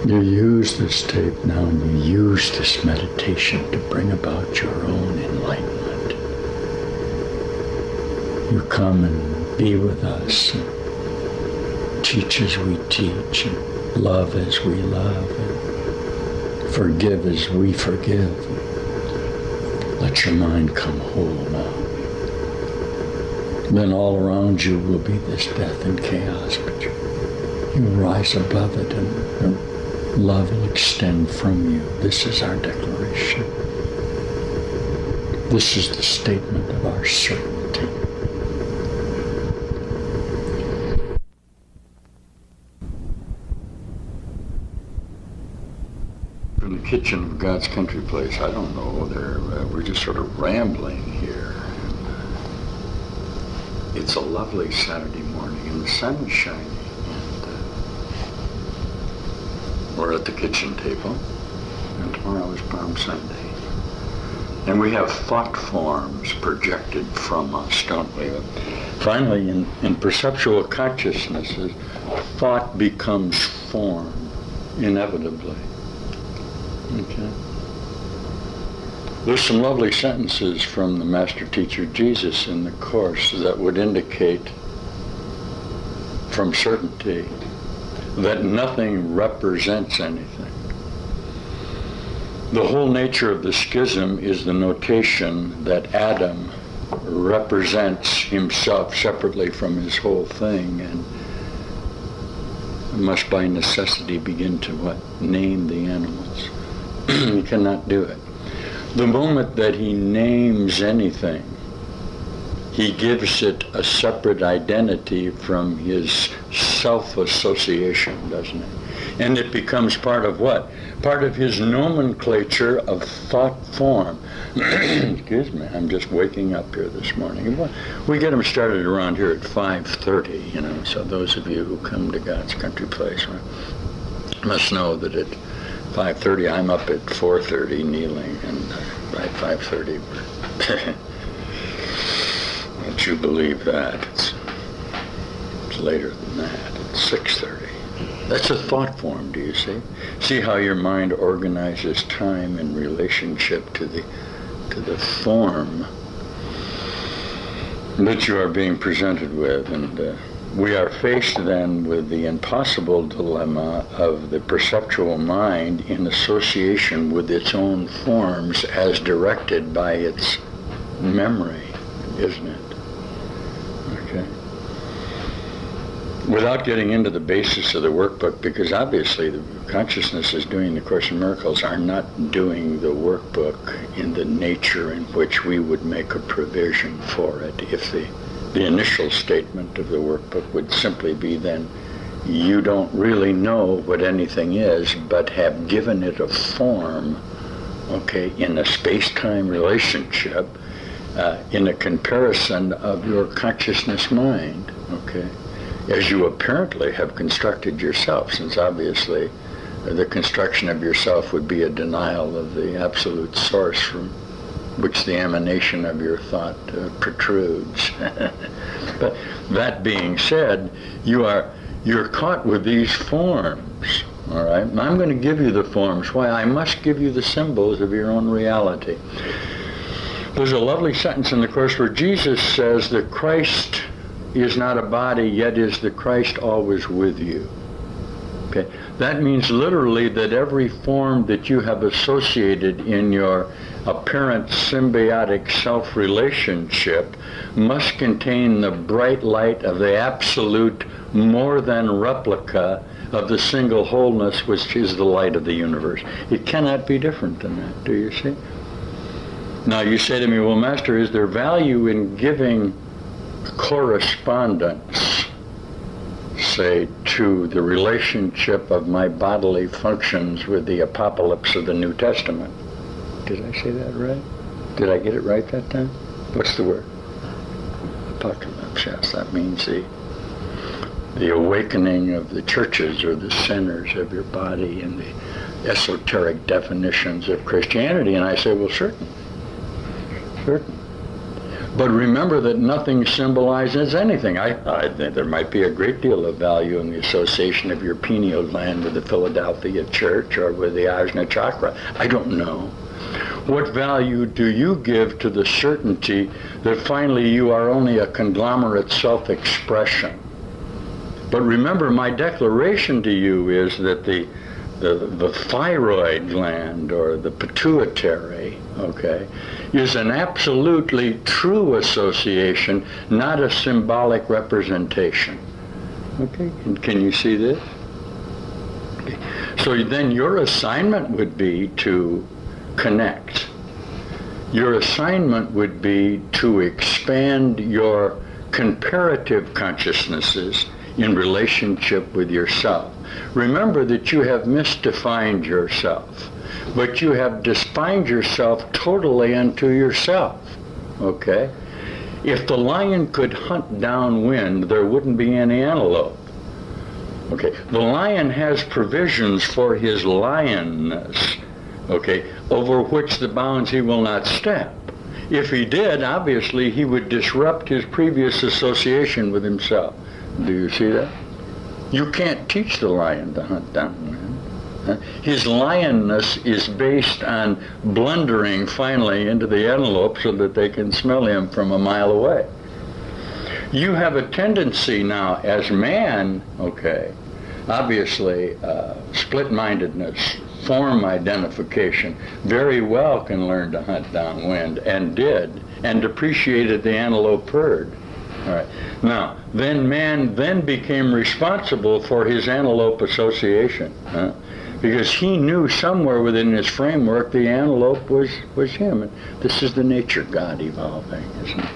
S1: You use this tape now, and you use this meditation to bring about your own enlightenment. You come and be with us, and teach as we teach, and love as we love, and forgive as we forgive. Let your mind come whole now. Then all around you will be this death and chaos, but you rise above it, and love will extend from you. This is our declaration. This is the statement of our certainty. From the kitchen of God's country place, I don't know, we're just sort of rambling here. It's a lovely Saturday morning, and the sun is shining. We're at the kitchen table, and tomorrow is Palm Sunday. And we have thought forms projected from us, don't we? Finally, in perceptual consciousnesses, thought becomes form, inevitably. Okay? There's some lovely sentences from the Master Teacher Jesus in the Course that would indicate from certainty that nothing represents anything. The whole nature of the schism is the notation that Adam represents himself separately from his whole thing, and must by necessity begin to name the animals. He cannot do it. The moment that he names anything, he gives it a separate identity from his self-association, doesn't it? And it becomes part of what? Part of his nomenclature of thought form. Excuse me, I'm just waking up here this morning. We get them started around here at 5:30, so those of you who come to God's country place must know that at 5:30 I'm up at 4:30 kneeling, and by 5:30 we're... Don't you believe that? It's later than that. It's 6:30. That's a thought form, do you see? See how your mind organizes time in relationship to the form that you are being presented with. And we are faced then with the impossible dilemma of the perceptual mind in association with its own forms as directed by its memory, isn't it? Okay. without getting into the basis of the workbook, because obviously the consciousnesses doing the Course in Miracles are not doing the workbook in the nature in which we would make a provision for it. If the initial statement of the workbook would simply be then, you don't really know what anything is, but have given it a form, okay, in a space-time relationship, in a comparison of your consciousness mind, okay, as you apparently have constructed yourself, since obviously the construction of yourself would be a denial of the absolute source from which the emanation of your thought protrudes. But that being said, you're caught with these forms, all right? And I'm going to give you the forms. Why? I must give you the symbols of your own reality. There's a lovely sentence in the Course where Jesus says that Christ is not a body, yet is the Christ always with you. Okay? That means literally that every form that you have associated in your apparent symbiotic self-relationship must contain the bright light of the absolute more than replica of the single wholeness, which is the light of the universe. It cannot be different than that, do you see? Now you say to me, well, Master, is there value in giving correspondence, say, to the relationship of my bodily functions with the apocalypse of the New Testament? Did I say that right? Did I get it right that time? What's the word? Apocalypse, yes. That means the awakening of the churches or the centers of your body and the esoteric definitions of Christianity. And I say, well, certainly. But remember that nothing symbolizes anything. I think there might be a great deal of value in the association of your pineal gland with the Philadelphia Church or with the Ajna Chakra. I don't know. What value do you give to the certainty that finally you are only a conglomerate self-expression? But remember, my declaration to you is that the thyroid gland or the pituitary, okay, is an absolutely true association, not a symbolic representation. Okay, and can you see this? Okay. So then your assignment would be to connect. Your assignment would be to expand your comparative consciousnesses in relationship with yourself. Remember that you have misdefined yourself, but you have defined yourself totally unto yourself, okay? If the lion could hunt downwind, there wouldn't be any antelope. Okay, the lion has provisions for his lionness, okay, over which the bounds he will not step. If he did, obviously he would disrupt his previous association with himself. Do you see that? You can't teach the lion to hunt downwind. His lionness is based on blundering finally into the antelope so that they can smell him from a mile away. You have a tendency now as man, okay, obviously split-mindedness, form identification, very well can learn to hunt downwind, and did, and depreciated the antelope herd. All right. Now, then man then became responsible for his antelope association, because he knew somewhere within his framework the antelope was him. And this is the nature God evolving, isn't it?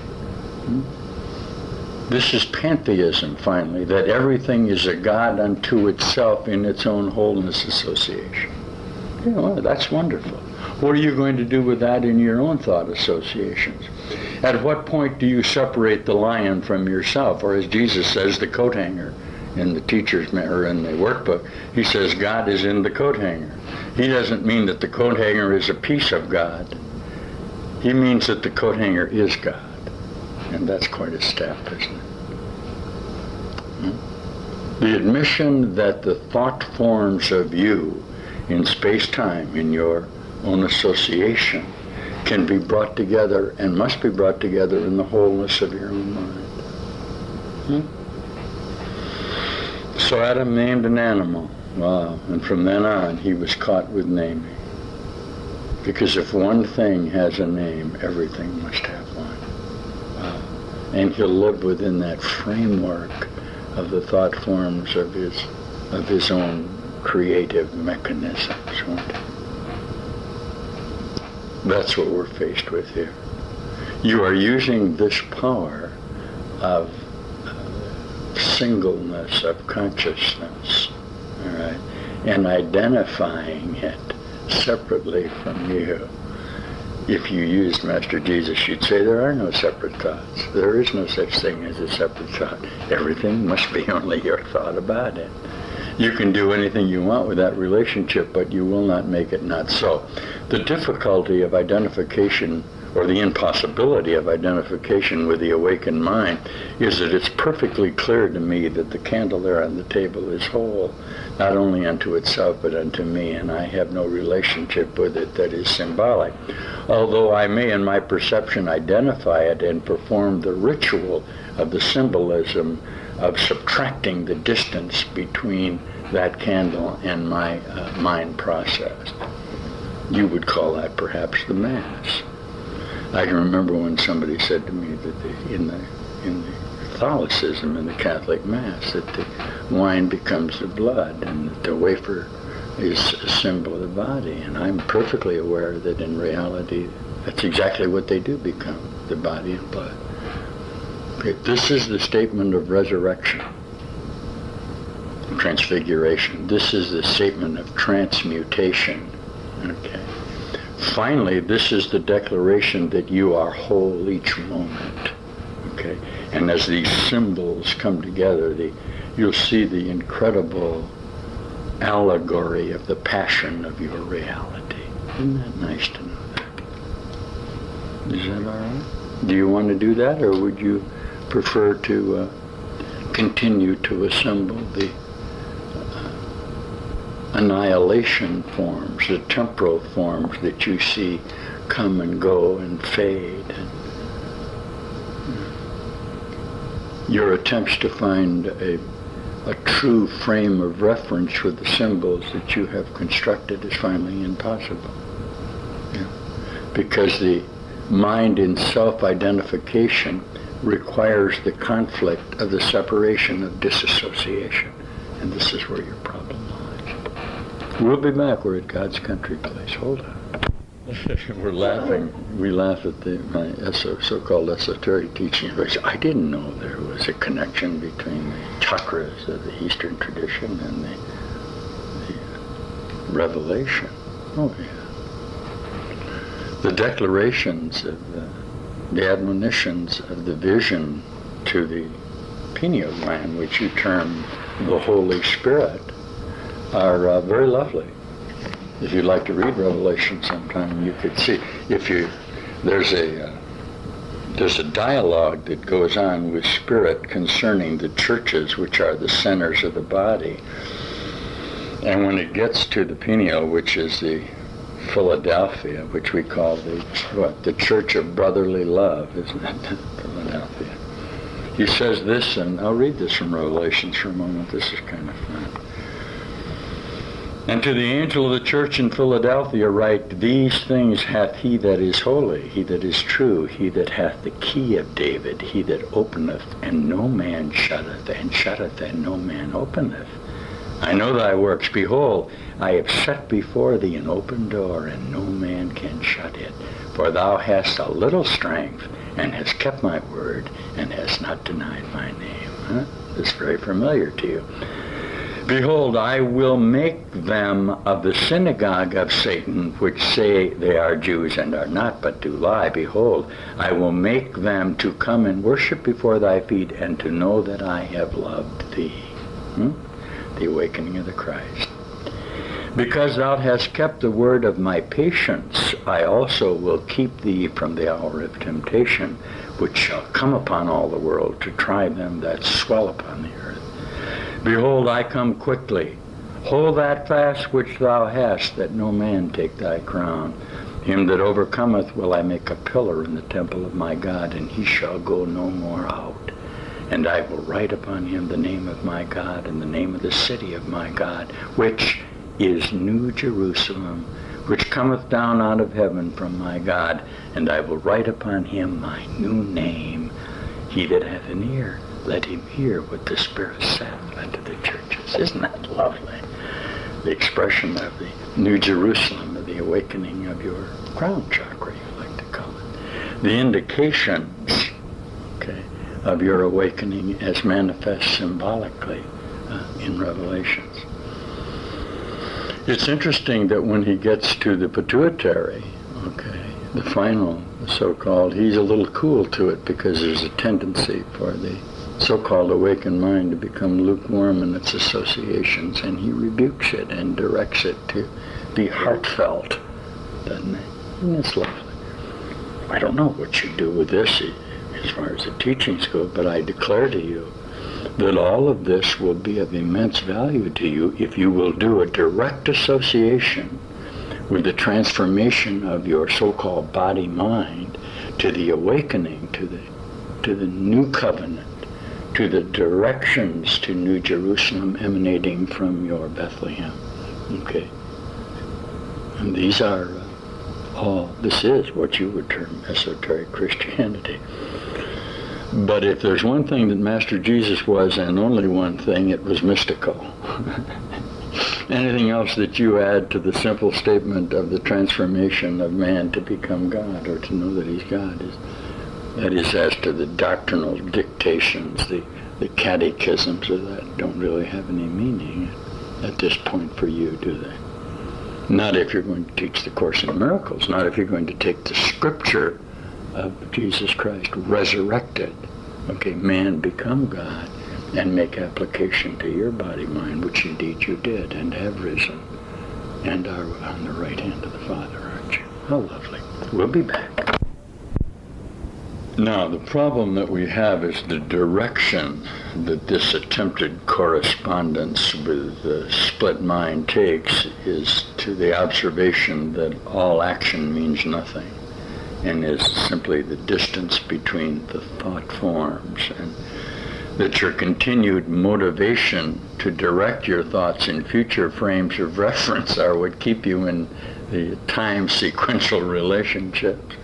S1: This is pantheism, finally, that everything is a God unto itself in its own wholeness association. You know, that's wonderful. What are you going to do with that in your own thought associations? At what point do you separate the lion from yourself? Or as Jesus says, the coat hanger in the teacher's or in the workbook, he says God is in the coat hanger. He doesn't mean that the coat hanger is a piece of God. He means that the coat hanger is God. And that's quite a step, isn't it? The admission that the thought forms of you in space-time, in your own association, can be brought together and must be brought together in the wholeness of your own mind. So Adam named an animal. Wow. And from then on, he was caught with naming. Because if one thing has a name, everything must have one. Wow. And he'll live within that framework of the thought forms of his own creative mechanisms. That's what we're faced with here. You are using this power of singleness of consciousness, all right, and identifying it separately from you. If you used Master Jesus, you'd say there are no separate thoughts. There is no such thing as a separate thought. Everything must be only your thought about it. You can do anything you want with that relationship, but you will not make it not so. The difficulty of identification, or the impossibility of identification with the awakened mind, is that it's perfectly clear to me that the candle there on the table is whole, not only unto itself but unto me, and I have no relationship with it that is symbolic. Although I may in my perception identify it and perform the ritual of the symbolism of subtracting the distance between that candle and my mind process. You would call that perhaps the Mass. I can remember when somebody said to me that in the Catholicism, in the Catholic Mass, that the wine becomes the blood and that the wafer is a symbol of the body. And I'm perfectly aware that in reality, that's exactly what they do become, the body and blood. Okay, this is the statement of resurrection, transfiguration. This is the statement of transmutation. Okay. Finally, this is the declaration that you are whole each moment. Okay. And as these symbols come together, you'll see the incredible allegory of the passion of your reality. Isn't that nice to know that? Is that all right? Do you want to do that, or would you prefer to continue to assemble the annihilation forms, the temporal forms that you see come and go and fade, and your attempts to find a true frame of reference for the symbols that you have constructed is finally impossible. Yeah. Because the mind in self-identification requires the conflict of the separation of disassociation, and this is where your problem lies. We'll be back. We're at God's country place. Hold on. We're laughing. We laugh at my so-called esoteric teaching. I didn't know there was a connection between the chakras of the Eastern tradition and the revelation. Oh, yeah. The declarations of the admonitions of the vision to the pineal gland, which you term the Holy Spirit, are very lovely. If you'd like to read Revelation sometime, you could see. There's a dialogue that goes on with Spirit concerning the churches, which are the centers of the body. And when it gets to the pineal, which is the Philadelphia, which we call the Church of Brotherly Love, isn't it? Philadelphia. He says this, and I'll read this from Revelations for a moment. This is kind of fun. And to the angel of the church in Philadelphia write, these things hath he that is holy, he that is true, he that hath the key of David, he that openeth, and no man shutteth, and shutteth, and no man openeth. I know thy works. Behold, I have set before thee an open door, and no man can shut it. For thou hast a little strength, and hast kept my word, and hast not denied my name. Huh? This is very familiar to you. Behold, I will make them of the synagogue of Satan, which say they are Jews and are not, but do lie. Behold, I will make them to come and worship before thy feet, and to know that I have loved thee. The awakening of the Christ. Because thou hast kept the word of my patience, I also will keep thee from the hour of temptation, which shall come upon all the world to try them that swell upon the earth. Behold, I come quickly. Hold that fast which thou hast, that no man take thy crown. Him that overcometh will I make a pillar in the temple of my God, and he shall go no more out. And I will write upon him the name of my God, and the name of the city of my God, which is New Jerusalem, which cometh down out of heaven from my God. And I will write upon him my new name. He that hath an ear, let him hear what the Spirit saith unto the churches. Isn't that lovely? The expression of the New Jerusalem, of the awakening of your crown chakra, you like to call it. The indications, okay, of your awakening as manifest symbolically in Revelations. It's interesting that when he gets to the pituitary, okay, the final so-called, he's a little cool to it because there's a tendency for the so-called awakened mind to become lukewarm in its associations, and he rebukes it and directs it to be heartfelt, doesn't he? And it's lovely. I don't know what you do with this as far as the teachings go, but I declare to you that all of this will be of immense value to you if you will do a direct association with the transformation of your so-called body-mind to the awakening, to the new covenant, to the directions to New Jerusalem emanating from your Bethlehem. Okay? And these are this is what you would term esoteric Christianity. But if there's one thing that Master Jesus was, and only one thing, it was mystical. Anything else that you add to the simple statement of the transformation of man to become God, or to know that he's God, that is as to the doctrinal dictations, the catechisms of that don't really have any meaning at this point for you, do they? Not if you're going to teach the Course in Miracles, not if you're going to take the scripture of Jesus Christ resurrected, okay, man become God, and make application to your body-mind, which indeed you did, and have risen, and are on the right hand of the Father, aren't you? How lovely. We'll be back. Now, the problem that we have is the direction that this attempted correspondence with the split mind takes is to the observation that all action means nothing, and is simply the distance between the thought forms, and that your continued motivation to direct your thoughts in future frames of reference are what keep you in the time sequential relationships.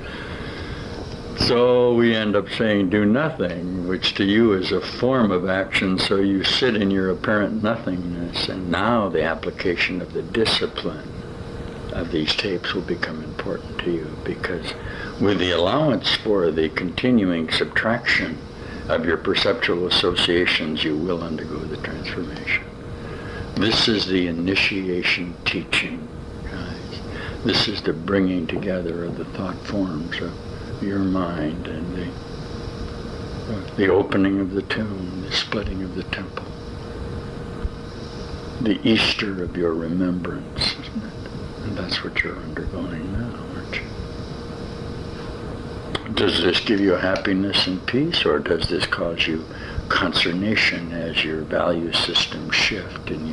S1: So we end up saying do nothing, which to you is a form of action, so you sit in your apparent nothingness, and now the application of the discipline of these tapes will become important to you, because with the allowance for the continuing subtraction of your perceptual associations, you will undergo the transformation. This is the initiation teaching, guys. This is the bringing together of the thought forms of your mind, and the opening of the tomb, the splitting of the temple, the Easter of your remembrance, isn't it? And that's what you're undergoing now, aren't you? Does this give you happiness and peace, or does this cause you consternation as your value systems shift, and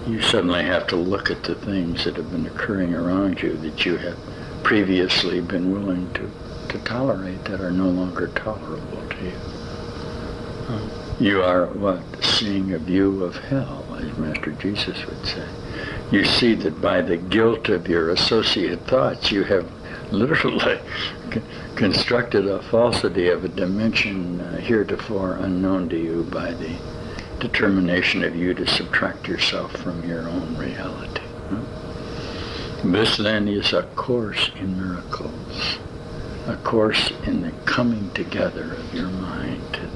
S1: you suddenly have to look at the things that have been occurring around you that you have previously been willing to tolerate, that are no longer tolerable to you? You are, seeing a view of hell, as Master Jesus would say. You see that by the guilt of your associate thoughts, you have literally constructed a falsity of a dimension heretofore unknown to you by the determination of you to subtract yourself from your own reality. This then is a course in miracles, a course in the coming together of your mind to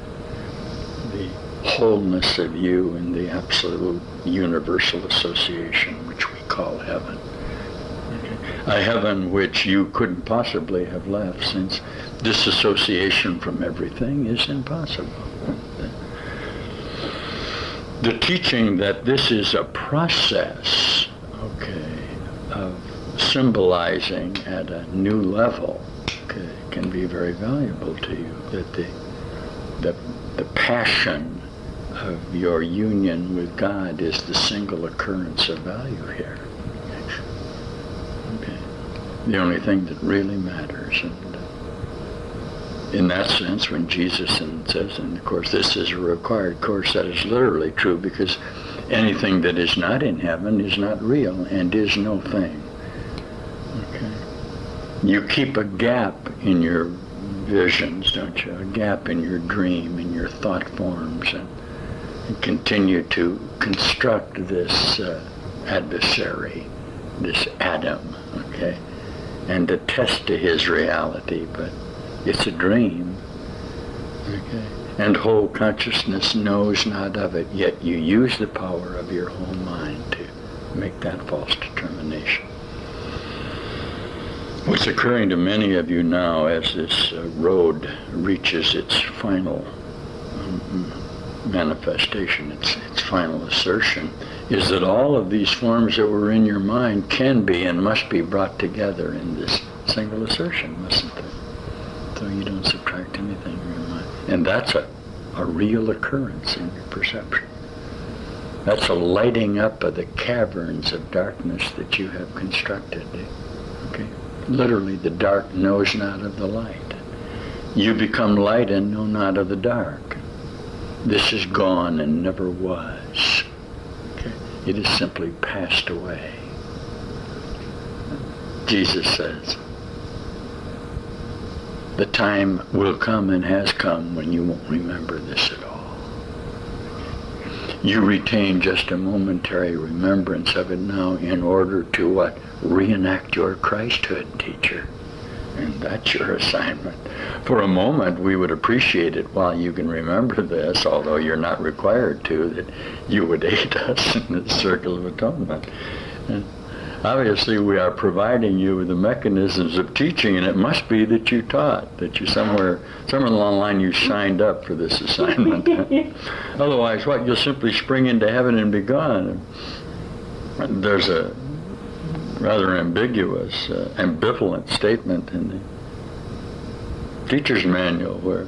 S1: the wholeness of you in the absolute universal association which we call heaven. A heaven which you couldn't possibly have left, since disassociation from everything is impossible. The teaching that this is a process, of symbolizing at a new level, can be very valuable to you. That the passion of your union with God is the single occurrence of value here. The only thing that really matters. And in that sense, when Jesus says, and of course this is a required course, that is literally true, because anything that is not in heaven is not real and is no thing. You keep a gap in your visions, don't you? A gap in your dream, in your thought forms, and continue to construct this adversary, this Adam, okay, and attest to his reality, but it's a dream, okay, and whole consciousness knows not of it, yet you use the power of your whole mind to make that false determination. What's occurring to many of you now as this road reaches its final manifestation, its final assertion, is that all of these forms that were in your mind can be and must be brought together in this single assertion, mustn't they? So you don't subtract anything from your mind. And that's a real occurrence in your perception. That's a lighting up of the caverns of darkness that you have constructed. Okay? Literally, the dark knows not of the light. You become light and know not of the dark. This is gone and never was. Okay? It is simply passed away. Jesus says, the time will come and has come when you won't remember this at all. You retain just a momentary remembrance of it now in order to what? Reenact your Christhood, teacher. And that's your assignment. For a moment, we would appreciate it while you can remember this, although you're not required to, that you would aid us in the circle of atonement. And obviously, we are providing you with the mechanisms of teaching, and it must be that you taught, that you somewhere along the line you signed up for this assignment. Otherwise, what? You'll simply spring into heaven and be gone. There's a rather ambiguous, ambivalent statement in the teacher's manual where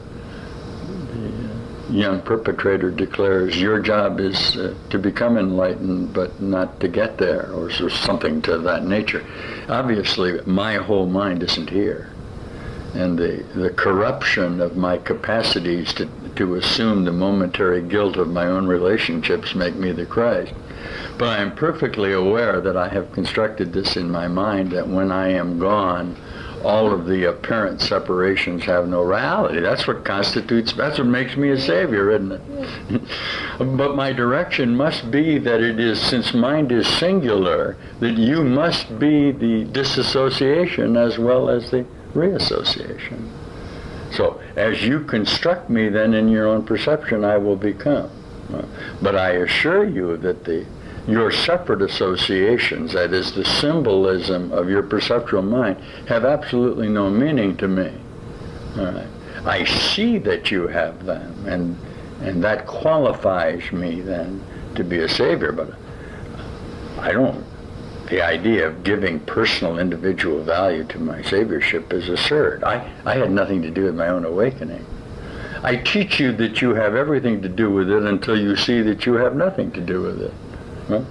S1: the young perpetrator declares, your job is to become enlightened, but not to get there, or something to that nature. Obviously, my whole mind isn't here. And the corruption of my capacities to assume the momentary guilt of my own relationships make me the Christ. But I am perfectly aware that I have constructed this in my mind, that when I am gone, all of the apparent separations have no reality. That's what makes me a savior, isn't it? But my direction must be that it is, since mind is singular, that you must be the disassociation as well as the reassociation. So as you construct me then in your own perception, I will become. But I assure you that your separate associations, that is the symbolism of your perceptual mind, have absolutely no meaning to me. All right. I see that you have them, and that qualifies me then to be a savior, but the idea of giving personal individual value to my saviorship is absurd. I had nothing to do with my own awakening. I teach you that you have everything to do with it until you see that you have nothing to do with it. Huh?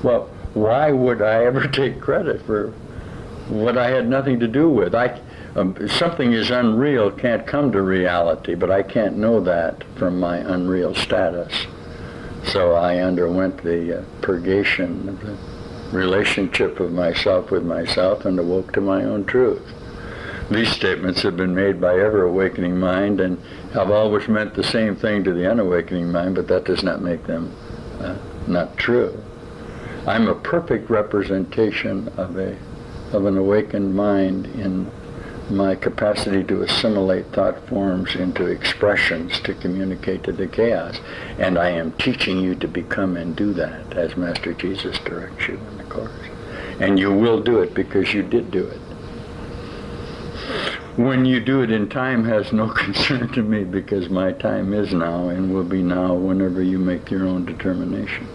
S1: Well, why would I ever take credit for what I had nothing to do with? Something is unreal can't come to reality, but I can't know that from my unreal status. So I underwent the purgation of the relationship of myself with myself and awoke to my own truth. These statements have been made by ever awakening mind and have always meant the same thing to the unawakening mind, but that does not make them not true. I'm a perfect representation of an awakened mind in my capacity to assimilate thought forms into expressions to communicate to the chaos. And I am teaching you to become and do that as Master Jesus directs you in the Course. And you will do it because you did do it. When you do it in time has no concern to me, because my time is now and will be now whenever you make your own determination.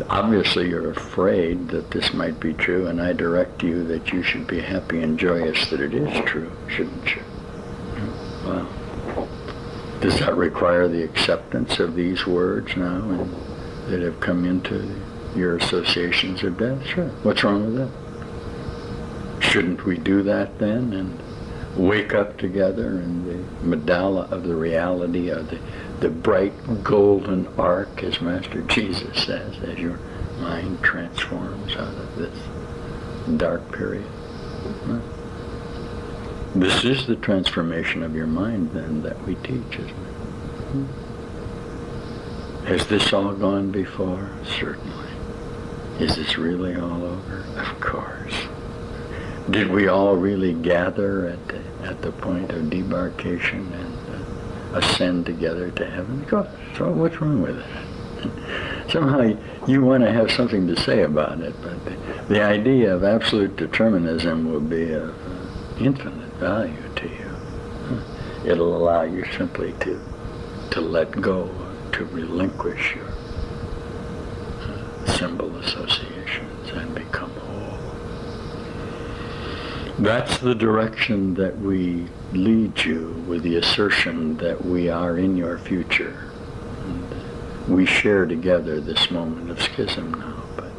S1: Obviously you're afraid that this might be true, and I direct you that you should be happy and joyous that it is true, shouldn't you? Well, does that require the acceptance of these words now and that have come into your associations of death? Sure. What's wrong with that? Shouldn't we do that then and wake up together in the mandala of the reality of the bright golden arc, as Master Jesus says, as your mind transforms out of this dark period? This is the transformation of your mind, then, that we teach, isn't it? Has this all gone before? Certainly. Is this really all over? Of course. Did we all really gather at the point of debarkation and ascend together to heaven? Of course. So what's wrong with that? Somehow you want to have something to say about it, but the idea of absolute determinism will be of infinite value to you. It'll allow you simply to let go, to relinquish your symbol associations and become whole. That's the direction that we lead you, with the assertion that we are in your future. And we share together this moment of schism now, but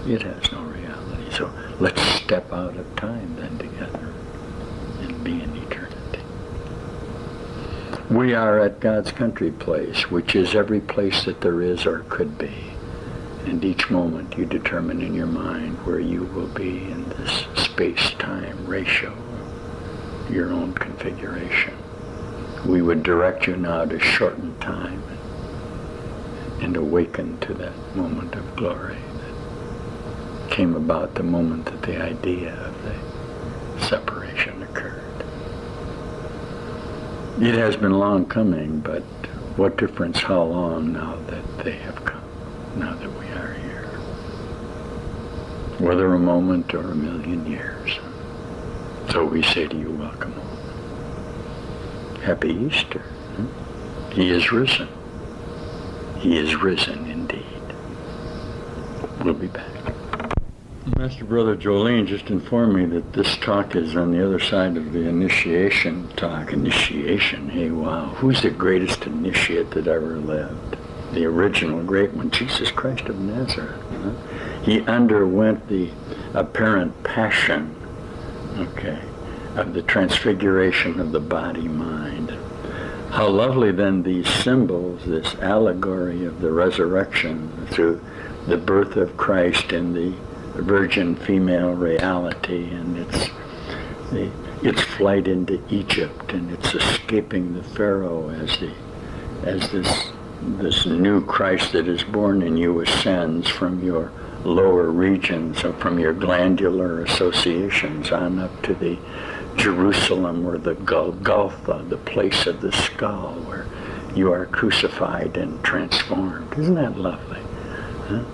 S1: it has no reality. So let's step out of time then together and be in eternity. We are at God's country place, which is every place that there is or could be. And each moment you determine in your mind where you will be in this space-time ratio, your own configuration. We would direct you now to shorten time and awaken to that moment of glory that came about the moment that the idea of the separation occurred. It has been long coming, but what difference how long now that they have come, now that we are here? Whether a moment or a million years. So we say to you, welcome home. Happy Easter. He is risen. He is risen indeed. We'll be back. Master Brother Jolene just informed me that this talk is on the other side of the initiation talk. Initiation, hey, wow. Who's the greatest initiate that ever lived? The original great one, Jesus Christ of Nazareth. He underwent the apparent passion, of the transfiguration of the body-mind. How lovely then these symbols, this allegory of the resurrection through the birth of Christ in the virgin female reality, and its flight into Egypt, and its escaping the Pharaoh as this new Christ that is born in you ascends from your lower regions, or from your glandular associations on up to the Jerusalem, or the Golgotha, the place of the skull where you are crucified and transformed. Isn't that lovely? Huh?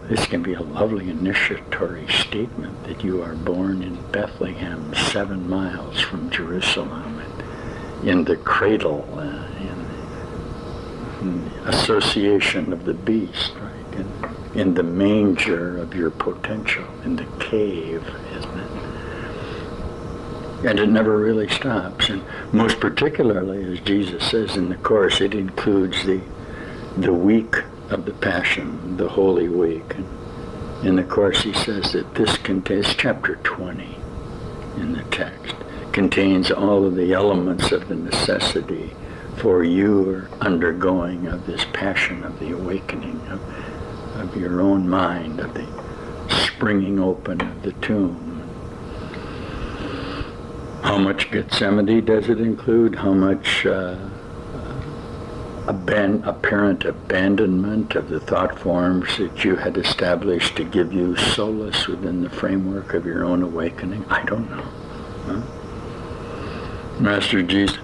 S1: This can be a lovely initiatory statement that you are born in Bethlehem, 7 miles from Jerusalem, and in the cradle, in the association of the beast, right? In the manger of your potential, in the cave, isn't it? And it never really stops. And most particularly, as Jesus says in the Course, it includes the week of the Passion, the Holy Week. And in the Course he says that this contains, chapter 20 in the text, contains all of the elements of the necessity for your undergoing of this passion of the awakening of your own mind, of the springing open of the tomb. How much Gethsemane does it include? How much apparent abandonment of the thought forms that you had established to give you solace within the framework of your own awakening? I don't know. Master Jesus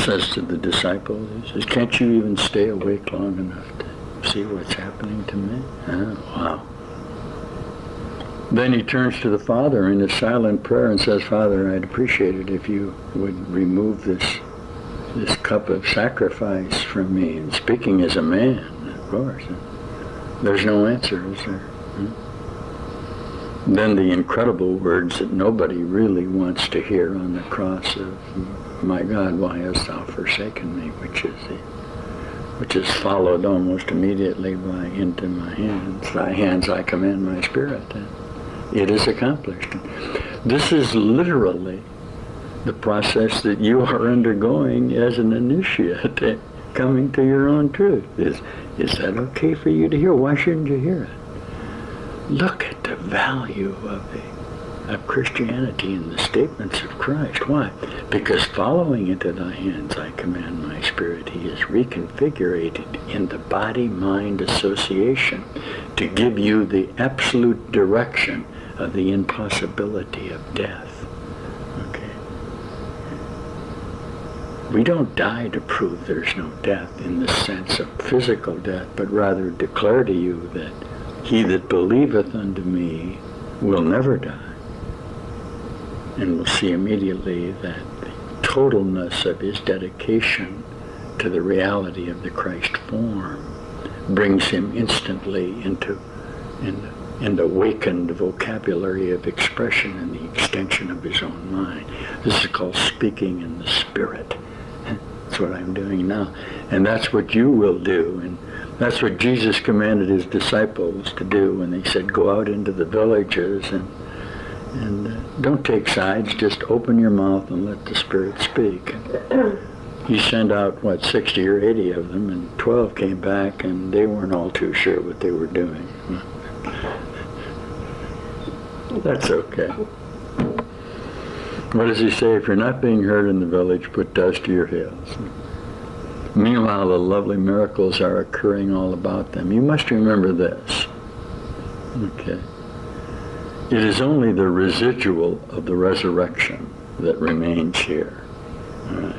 S1: says to the disciples, he says, can't you even stay awake long enough to see what's happening to me? Wow. Then he turns to the Father in a silent prayer and says, Father, I'd appreciate it if you would remove this cup of sacrifice from me. And speaking as a man, of course. There's no answer, is there? Then the incredible words that nobody really wants to hear on the cross of, my God, why hast thou forsaken me? Which is followed almost immediately by, into my hands. Thy hands I commend my spirit. It is accomplished. This is literally the process that you are undergoing as an initiate, coming to your own truth. Is that okay for you to hear? Why shouldn't you hear it? Look at the value of of Christianity in the statements of Christ. Why? Because following into thy hands I command my spirit, he is reconfigurated in the body-mind association to give you the absolute direction of the impossibility of death. Okay? We don't die to prove there's no death in the sense of physical death, but rather declare to you that he that believeth unto me will never die. And we'll see immediately that the totalness of his dedication to the reality of the Christ form brings him instantly into an awakened vocabulary of expression and the extension of his own mind. This is called speaking in the Spirit. That's what I'm doing now. And that's what you will do. And that's what Jesus commanded his disciples to do when they said, go out into the villages and don't take sides, just open your mouth and let the Spirit speak. He sent out, 60 or 80 of them, and 12 came back, and they weren't all too sure what they were doing. That's okay. What does he say? If you're not being heard in the village, put dust to your heels. Meanwhile, the lovely miracles are occurring all about them. You must remember this. Okay. It is only the residual of the resurrection that remains here. All right.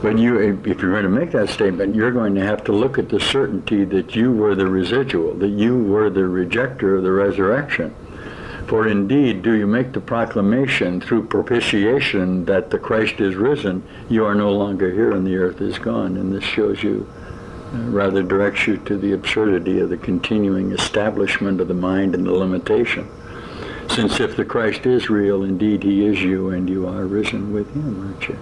S1: But if you're going to make that statement, you're going to have to look at the certainty that you were the residual, that you were the rejecter of the resurrection. For indeed, do you make the proclamation through propitiation that the Christ is risen, you are no longer here and the earth is gone. And this shows you, rather directs you to the absurdity of the continuing establishment of the mind and the limitation. Since if the Christ is real, indeed he is you, and you are risen with him, aren't you?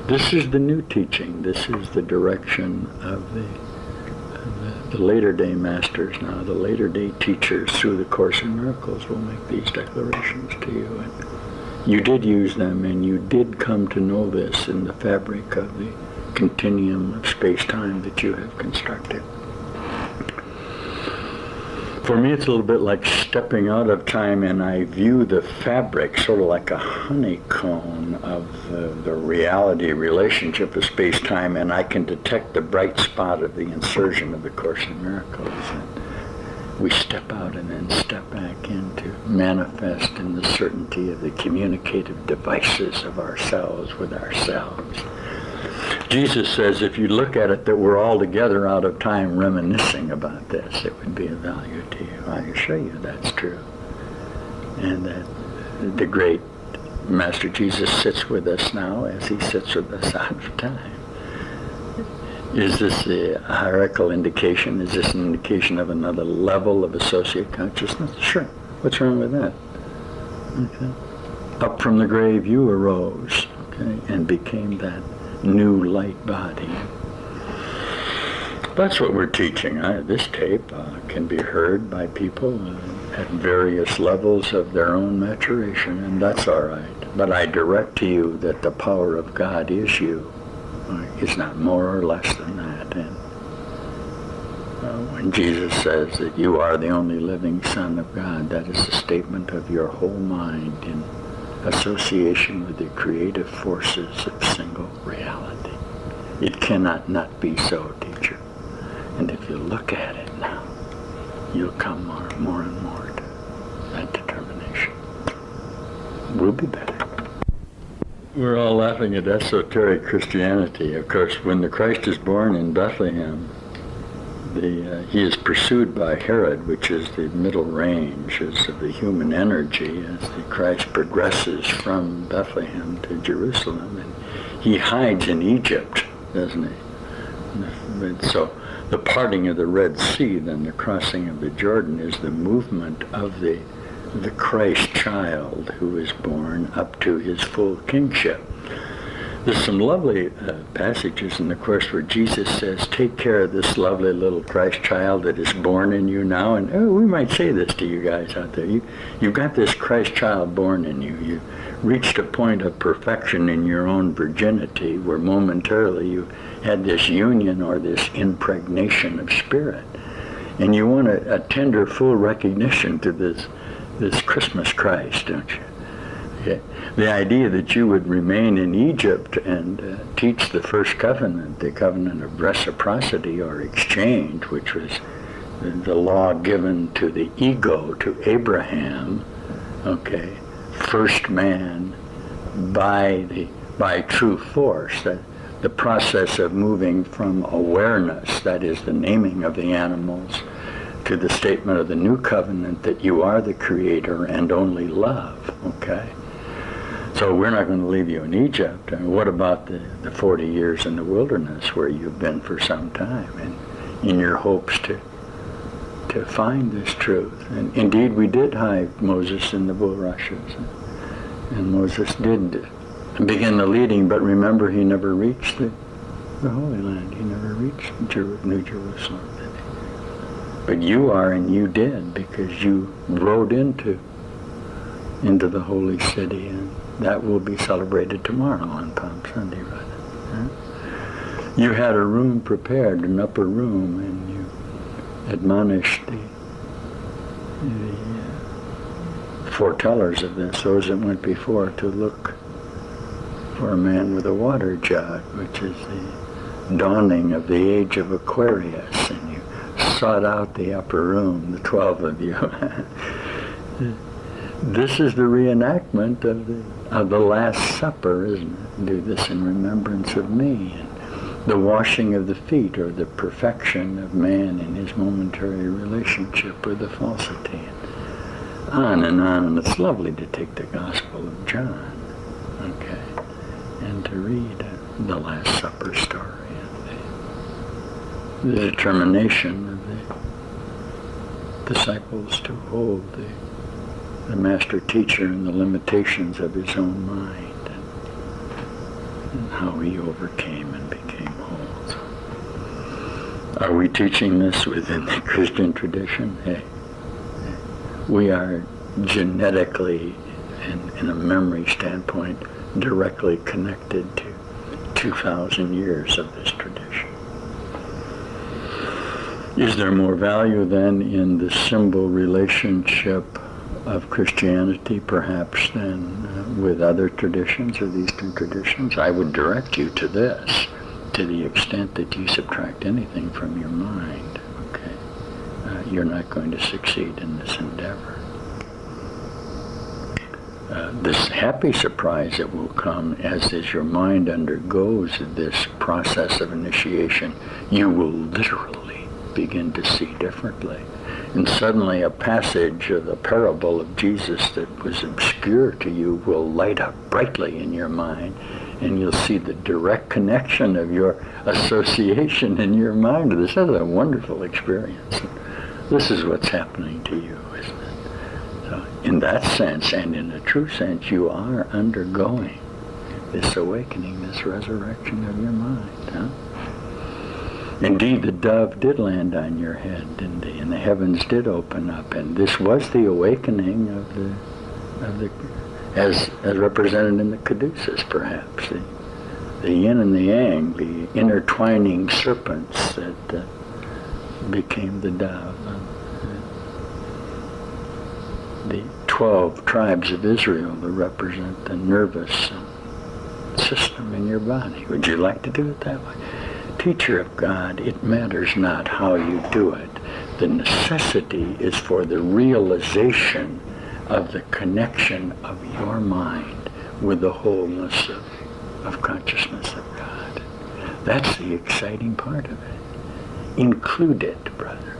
S1: This is the new teaching. This is the direction of the later day masters now. The later day teachers through the Course in Miracles will make these declarations to you. And you did use them, and you did come to know this in the fabric of the continuum of space-time that you have constructed. For me, it's a little bit like stepping out of time, and I view the fabric sort of like a honeycomb of the reality relationship of space-time, and I can detect the bright spot of the insertion of the Course in Miracles. And we step out and then step back in to manifest in the certainty of the communicative devices of ourselves with ourselves. Jesus says if you look at it that we're all together out of time reminiscing about this, it would be of value to you. I assure you that's true. And that the great Master Jesus sits with us now as he sits with us out of time. Is this a hierarchical indication? Is this an indication of another level of associate consciousness? Sure. What's wrong with that? Okay. Up from the grave you arose, okay, and became that new light body. That's what we're teaching. This tape can be heard by people at various levels of their own maturation, and that's all right. But I direct to you that the power of God is you. It's not more or less than that. And when Jesus says that you are the only living Son of God, that is a statement of your whole mind in association with the creative forces of single reality. It cannot not be so, teacher. And if you look at it now, you'll come more and more to that determination. We'll be better. We're all laughing at esoteric Christianity. Of course, when the Christ is born in Bethlehem, he is pursued by Herod, which is the middle range of the human energy as the Christ progresses from Bethlehem to Jerusalem. And he hides in Egypt, doesn't he? So the parting of the Red Sea, then the crossing of the Jordan, is the movement of the Christ child who is born up to his full kingship. There's some lovely passages in the Course where Jesus says, take care of this lovely little Christ child that is born in you now. And we might say this to you guys out there. You've got this Christ child born in you. You reached a point of perfection in your own virginity where momentarily you had this union or this impregnation of spirit. And you want a tender, full recognition to this this Christmas Christ, don't you? Okay. The idea that you would remain in Egypt and teach the first covenant, the covenant of reciprocity or exchange, which was the law given to the ego, to Abraham, okay, first man by true force, that the process of moving from awareness, that is the naming of the animals, to the statement of the new covenant that you are the creator and only love, okay? So we're not going to leave you in Egypt. And what about the 40 years in the wilderness where you've been for some time and in your hopes to find this truth? And indeed we did hide Moses in the bulrushes. And Moses did begin the leading, but remember he never reached the Holy Land. He never reached New Jerusalem. But you are, and you did, because you rode into the holy city, and that will be celebrated tomorrow on Palm Sunday, rather. Huh? You had a room prepared, an upper room, and you admonished the foretellers of this, those that went before, to look for a man with a water jug, which is the dawning of the age of Aquarius, and you sought out the upper room, the 12 of you. This is the reenactment of the Last Supper, isn't it? Do this in remembrance of me. And the washing of the feet, or the perfection of man in his momentary relationship with the falsity. And on, and it's lovely to take the Gospel of John, okay, and to read the Last Supper story, and the determination of the disciples to hold the master teacher and the limitations of his own mind, and how he overcame and became whole. So, are we teaching this within the Christian tradition? Hey, we are genetically, in a memory standpoint, directly connected to 2,000 years of this tradition. Is there more value then in the symbol relationship of Christianity, perhaps, than with other traditions, or Eastern traditions? I would direct you to this, to the extent that you subtract anything from your mind, okay? You're not going to succeed in this endeavor. This happy surprise that will come as your mind undergoes this process of initiation, you will literally begin to see differently. And suddenly a passage of the parable of Jesus that was obscure to you will light up brightly in your mind, and you'll see the direct connection of your association in your mind. This is a wonderful experience. This is what's happening to you, isn't it? So in that sense, and in a true sense, you are undergoing this awakening, this resurrection of your mind. Huh? Indeed, the dove did land on your head, and the heavens did open up, and this was the awakening of the as represented in the caduceus, perhaps, the yin and the yang, the intertwining serpents that became the dove. The 12 tribes of Israel that represent the nervous system in your body. Would you like to do it that way? Teacher of God, it matters not how you do it. The necessity is for the realization of the connection of your mind with the wholeness of consciousness of God. That's the exciting part of it. Include it, brother.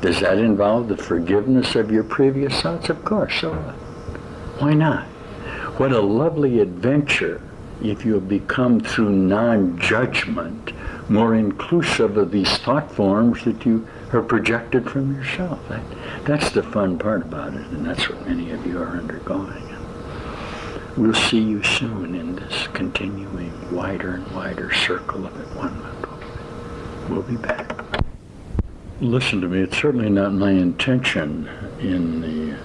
S1: Does that involve the forgiveness of your previous thoughts? Of course, so what? Why not? What a lovely adventure if you have become, through non-judgment, more inclusive of these thought forms that you have projected from yourself. That's the fun part about it, and that's what many of you are undergoing. We'll see you soon in this continuing wider and wider circle of at-one-ment. We'll be back. Listen to me, it's certainly not my intention in the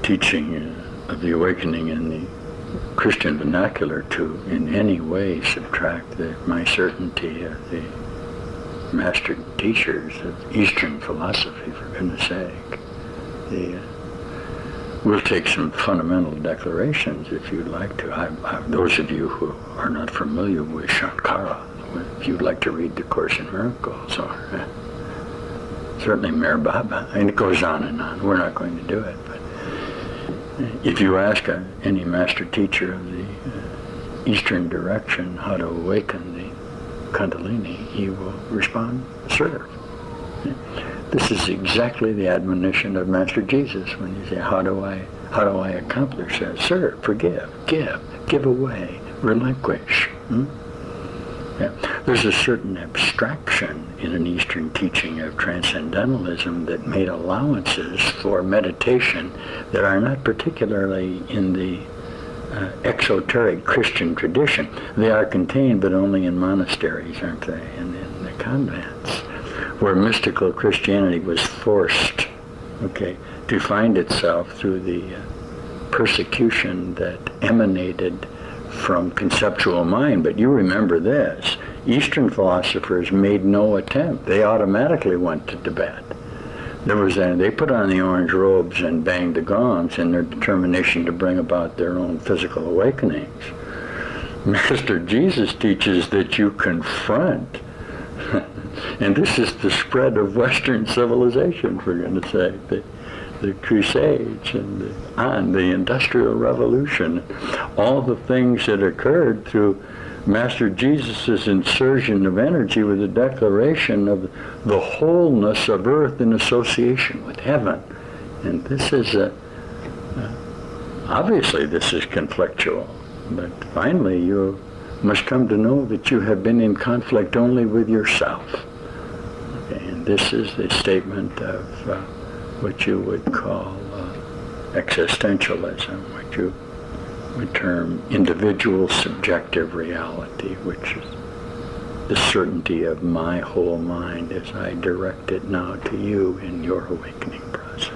S1: teaching of the awakening in the Christian vernacular to in any way subtract my certainty of the master teachers of Eastern philosophy, for goodness sake. We'll take some fundamental declarations if you'd like to. Those of you who are not familiar with Shankara, if you'd like to read the Course in Miracles, or certainly Meher Baba, and it goes on and on. We're not going to do it, but if you ask any master teacher of the Eastern direction how to awaken the Kundalini, he will respond, serve. This is exactly the admonition of Master Jesus when you say, how do I accomplish that? Serve, forgive, give away, relinquish. Yeah. There's a certain abstraction in an Eastern teaching of transcendentalism that made allowances for meditation that are not particularly in the exoteric Christian tradition. They are contained, but only in monasteries, aren't they, and in the convents, where mystical Christianity was forced, to find itself through the persecution that emanated from conceptual mind. But you remember this, Eastern philosophers made no attempt. They automatically went to Tibet. They put on the orange robes and banged the gongs in their determination to bring about their own physical awakenings. Master Jesus teaches that you confront, and this is the spread of Western civilization, we're going to say, the Crusades and the Industrial Revolution, all the things that occurred through Master Jesus' insertion of energy with the declaration of the wholeness of earth in association with heaven. And this is obviously this is conflictual, but finally you must come to know that you have been in conflict only with yourself. And this is the statement of what you would call existentialism, what you would term individual subjective reality, which is the certainty of my whole mind as I direct it now to you in your awakening process.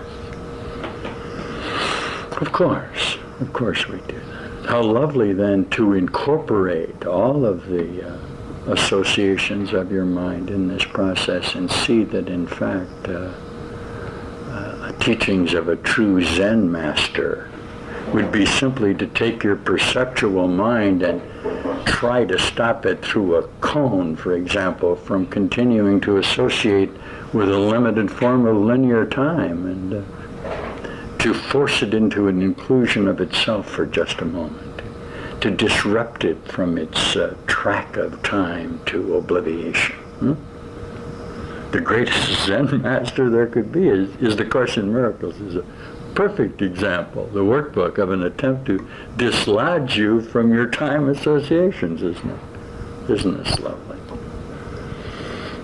S1: Of course we do that. How lovely then to incorporate all of the associations of your mind in this process and see that in fact teachings of a true Zen master would be simply to take your perceptual mind and try to stop it through a cone, for example, from continuing to associate with a limited form of linear time, and to force it into an inclusion of itself for just a moment, to disrupt it from its track of time to obliviation. The greatest Zen master there could be is the Course in Miracles, is a perfect example, the workbook of an attempt to dislodge you from your time associations, isn't it? Isn't this lovely?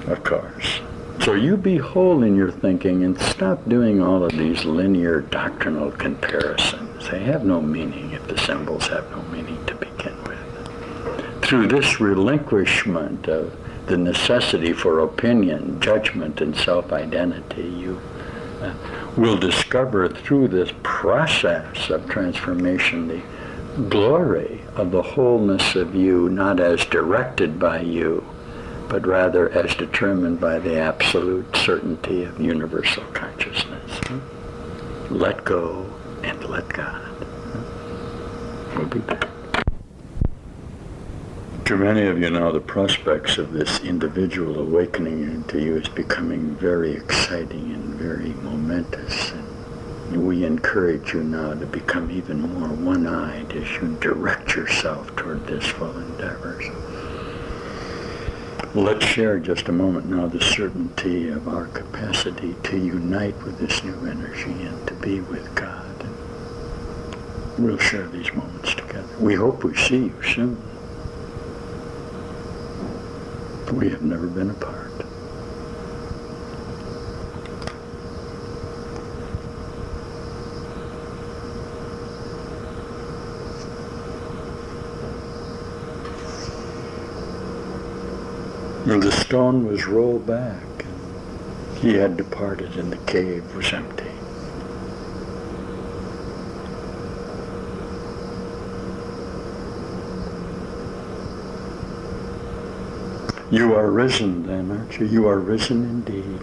S1: Of course. So you be whole in your thinking and stop doing all of these linear doctrinal comparisons. They have no meaning if the symbols have no meaning to begin with. Through this relinquishment of the necessity for opinion, judgment, and self-identity, you will discover through this process of transformation the glory of the wholeness of you, not as directed by you, but rather as determined by the absolute certainty of universal consciousness. Let go and let God. We'll be back. To many of you now, the prospects of this individual awakening into you is becoming very exciting and very momentous. And we encourage you now to become even more one-eyed as you direct yourself toward this full endeavor. Let's share just a moment now the certainty of our capacity to unite with this new energy and to be with God. And we'll share these moments together. We hope we see you soon. We have never been apart. And the stone was rolled back, and he had departed, and the cave was empty. You are risen then, aren't you? You are risen indeed.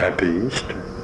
S1: Happy Easter.